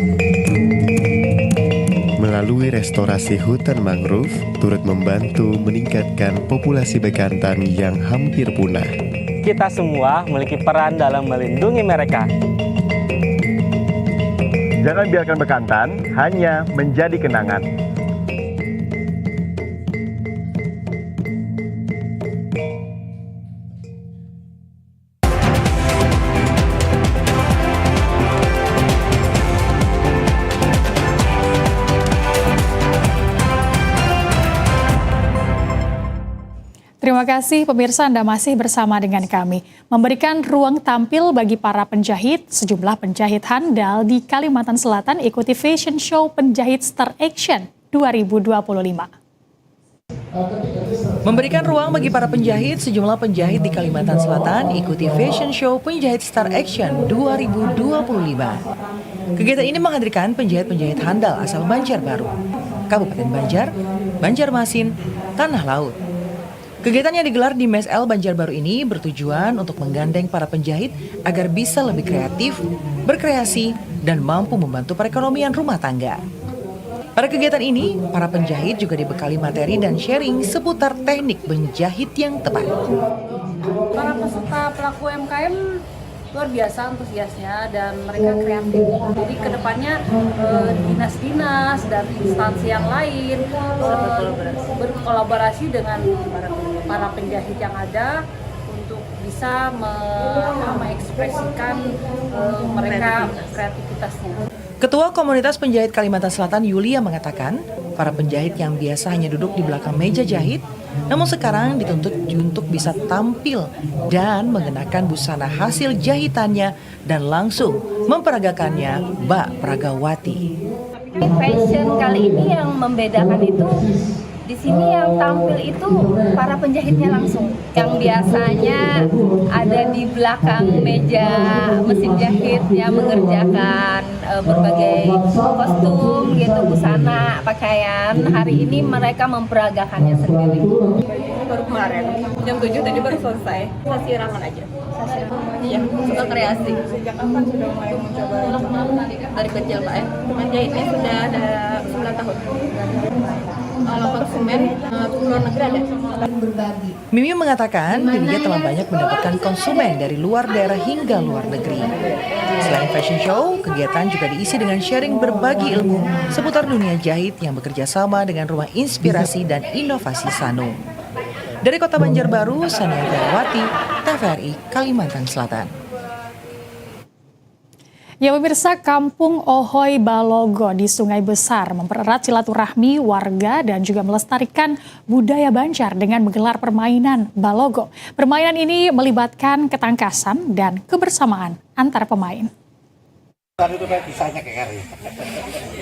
Melalui restorasi hutan mangrove, turut membantu meningkatkan populasi bekantan yang hampir punah. Kita semua memiliki peran dalam melindungi mereka. Jangan biarkan bekantan hanya menjadi kenangan. Terima kasih pemirsa, Anda masih bersama dengan kami. Memberikan ruang tampil bagi para penjahit, sejumlah penjahit handal di Kalimantan Selatan ikuti Fashion Show Penjahit Star Action 2025. Memberikan ruang bagi para penjahit, sejumlah penjahit di Kalimantan Selatan ikuti Fashion Show Penjahit Star Action 2025. Kegiatan ini menghadirkan penjahit-penjahit handal asal Banjarbaru, Kabupaten Banjar, Banjarmasin, Tanah Laut. Kegiatan yang digelar di Mes L Banjarbaru ini bertujuan untuk menggandeng para penjahit agar bisa lebih kreatif, berkreasi, dan mampu membantu perekonomian rumah tangga. Pada kegiatan ini, para penjahit juga dibekali materi dan sharing seputar teknik menjahit yang tepat. Para peserta pelaku UMKM luar biasa antusiasnya dan mereka kreatif. Jadi kedepannya dinas-dinas dan instansi yang lain berkolaborasi dengan para penjahit yang ada untuk bisa mengekspresikan mereka kreativitasnya. Ketua Komunitas Penjahit Kalimantan Selatan Yulia mengatakan, para penjahit yang biasa hanya duduk di belakang meja jahit, namun sekarang dituntut untuk bisa tampil dan mengenakan busana hasil jahitannya dan langsung memperagakannya bak Pragawati. Fashion kali ini yang membedakan itu di sini yang tampil itu para penjahitnya langsung. Yang biasanya ada di belakang meja mesin jahit yang mengerjakan berbagai kostum gitu, busana, pakaian. Hari ini mereka memperagakannya sendiri. Baru kemarin jam 7 tadi baru selesai. Sasirangan aja. Iya, suka kreasi. Sejak kapan sudah mulai mencoba? Dari kecil Pak ya. Menjahitnya sudah ada 9 tahun. Kalau konsumen luar negeri ada. Mimi mengatakan dirinya telah banyak mendapatkan konsumen dari luar daerah hingga luar negeri. Selain fashion show, kegiatan juga diisi dengan sharing berbagi ilmu seputar dunia jahit yang bekerja sama dengan Rumah Inspirasi dan Inovasi Sanu. Dari Kota Banjarbaru, Sania Ferawati, TVRI, Kalimantan Selatan. Ya pemirsa, Kampung Ohoy Balogo di Sungai Besar mempererat silaturahmi warga dan juga melestarikan budaya Banjar dengan menggelar permainan Balogo. Permainan ini melibatkan ketangkasan dan kebersamaan antar pemain.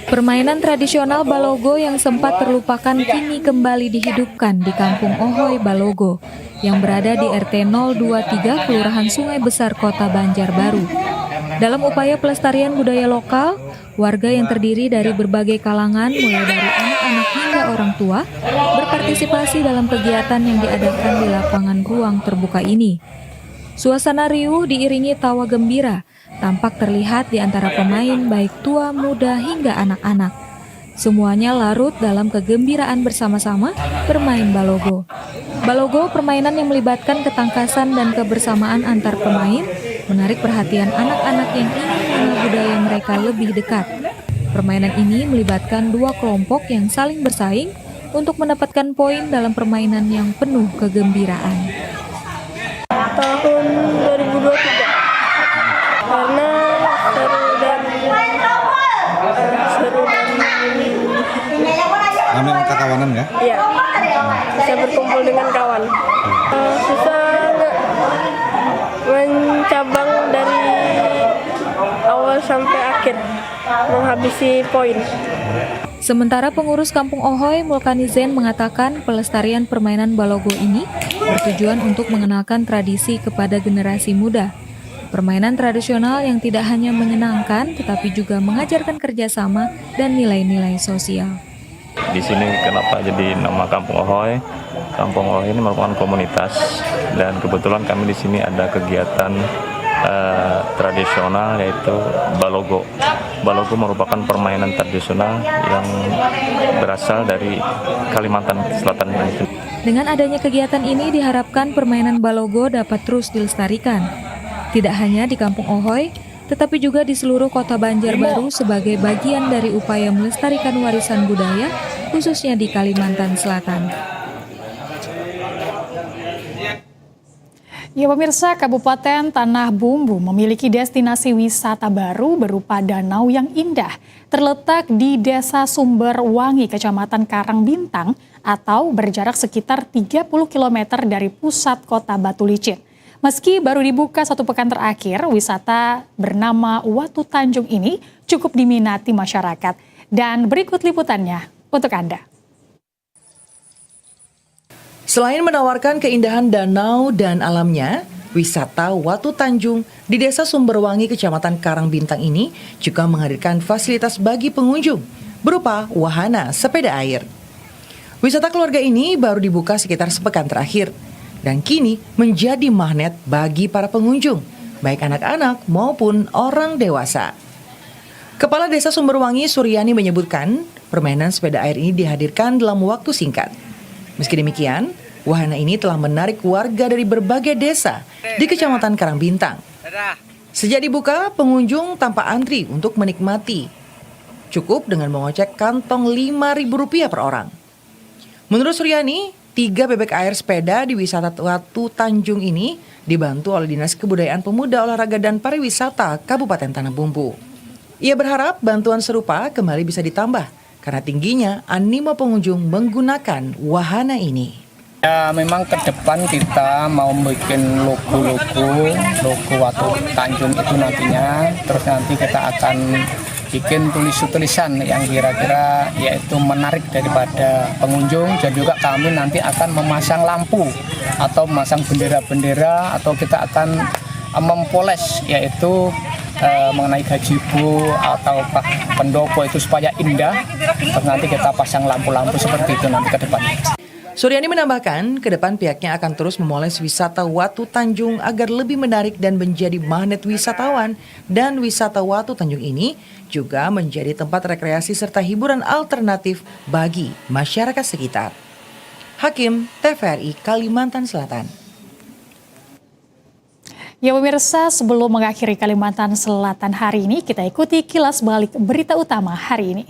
Permainan tradisional Balogo yang sempat terlupakan kini kembali dihidupkan di Kampung Ohoy Balogo yang berada di RT 023 Kelurahan Sungai Besar, Kota Banjarbaru. Dalam upaya pelestarian budaya lokal, warga yang terdiri dari berbagai kalangan mulai dari anak-anak hingga orang tua berpartisipasi dalam kegiatan yang diadakan di lapangan ruang terbuka ini. Suasana riuh diiringi tawa gembira tampak terlihat di antara pemain baik tua, muda hingga anak-anak. Semuanya larut dalam kegembiraan bersama-sama bermain Balogo. Balogo, permainan yang melibatkan ketangkasan dan kebersamaan antar pemain, menarik perhatian anak-anak yang ingin mengenal budaya mereka lebih dekat. Permainan ini melibatkan dua kelompok yang saling bersaing untuk mendapatkan poin dalam permainan yang penuh kegembiraan. Tahun 2023, karena seru dan namanya kekawanan nggak? Iya, bisa berkumpul dengan kawan. Susah nggak mencabang dari awal sampai akhir, menghabisi poin. Sementara pengurus Kampung Ohoy, Mulkanizen, mengatakan pelestarian permainan Balogo ini bertujuan untuk mengenalkan tradisi kepada generasi muda. Permainan tradisional yang tidak hanya menyenangkan, tetapi juga mengajarkan kerjasama dan nilai-nilai sosial. Di sini kenapa jadi nama Kampung Ohoy? Kampung Ohoy ini merupakan komunitas dan kebetulan kami di sini ada kegiatan tradisional yaitu Balogo. Balogo merupakan permainan tradisional yang berasal dari Kalimantan Selatan. Dengan adanya kegiatan ini diharapkan permainan Balogo dapat terus dilestarikan. Tidak hanya di Kampung Ohoy, tetapi juga di seluruh Kota Banjarbaru sebagai bagian dari upaya melestarikan warisan budaya, khususnya di Kalimantan Selatan. Ya pemirsa, Kabupaten Tanah Bumbu memiliki destinasi wisata baru berupa danau yang indah. Terletak di Desa Sumberwangi, Kecamatan Karangbintang, atau berjarak sekitar 30 km dari pusat kota Batu Licin. Meski baru dibuka 1 pekan terakhir, wisata bernama Watu Tanjung ini cukup diminati masyarakat. Dan berikut liputannya untuk Anda. Selain menawarkan keindahan danau dan alamnya, wisata Watu Tanjung di Desa Sumberwangi, Kecamatan Karangbintang ini juga menghadirkan fasilitas bagi pengunjung berupa wahana sepeda air. Wisata keluarga ini baru dibuka sekitar sepekan terakhir dan kini menjadi magnet bagi para pengunjung, baik anak-anak maupun orang dewasa. Kepala Desa Sumberwangi, Suryani, menyebutkan permainan sepeda air ini dihadirkan dalam waktu singkat. Meski demikian, wahana ini telah menarik warga dari berbagai desa di Kecamatan Karangbintang. Sejak dibuka, pengunjung tanpa antri untuk menikmati. Cukup dengan mengocek kantong Rp5.000 per orang. Menurut Suryani, 3 bebek air sepeda di wisata Watu Tanjung ini dibantu oleh Dinas Kebudayaan Pemuda, Olahraga dan Pariwisata Kabupaten Tanah Bumbu. Ia berharap bantuan serupa kembali bisa ditambah karena tingginya animo pengunjung menggunakan wahana ini. Ya, memang ke depan kita mau bikin logo Watu Tanjung itu nantinya, terus nanti kita akan bikin tulisan yang kira-kira yaitu menarik daripada pengunjung, dan juga kami nanti akan memasang lampu atau memasang bendera-bendera, atau kita akan mempoles yaitu mengenai gazebo atau pendopo itu supaya indah. Terus nanti kita pasang lampu-lampu seperti itu nanti ke depannya. Suryani menambahkan, ke depan pihaknya akan terus memoles wisata Watu Tanjung agar lebih menarik dan menjadi magnet wisatawan. Dan wisata Watu Tanjung ini juga menjadi tempat rekreasi serta hiburan alternatif bagi masyarakat sekitar. Hakim, TVRI Kalimantan Selatan. Ya pemirsa, sebelum mengakhiri Kalimantan Selatan hari ini, kita ikuti kilas balik berita utama hari ini.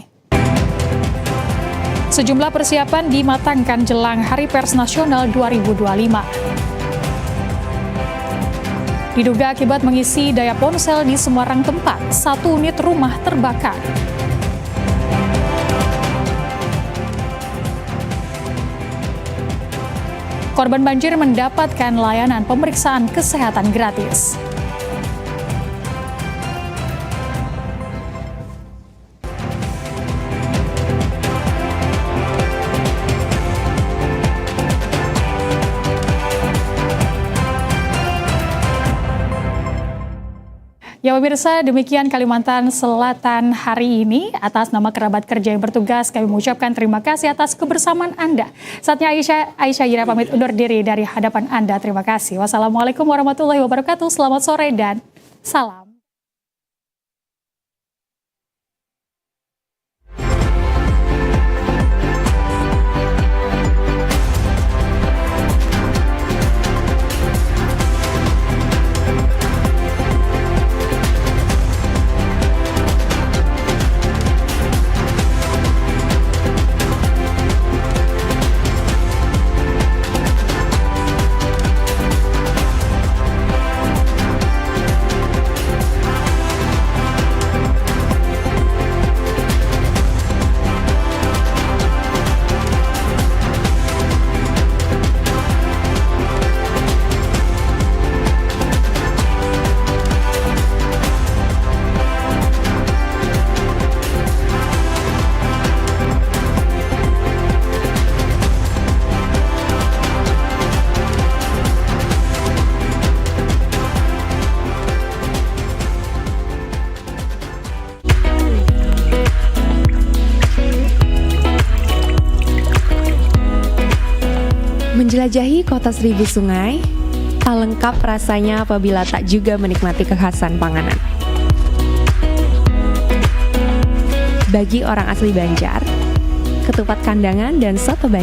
Sejumlah persiapan dimatangkan jelang Hari Pers Nasional 2025. Diduga akibat mengisi daya ponsel di Semarang tempat, 1 unit rumah terbakar. Korban banjir mendapatkan layanan pemeriksaan kesehatan gratis. Ya pemirsa, demikian Kalimantan Selatan hari ini. Atas nama kerabat kerja yang bertugas, kami mengucapkan terima kasih atas kebersamaan Anda. Saatnya Aisyah Yira pamit undur diri dari hadapan Anda. Terima kasih. Wassalamualaikum warahmatullahi wabarakatuh. Selamat sore dan salam. Menjelajahi kota seribu sungai, tak lengkap rasanya apabila tak juga menikmati kekhasan panganan. Bagi orang asli Banjar, ketupat kandangan dan soto Banjar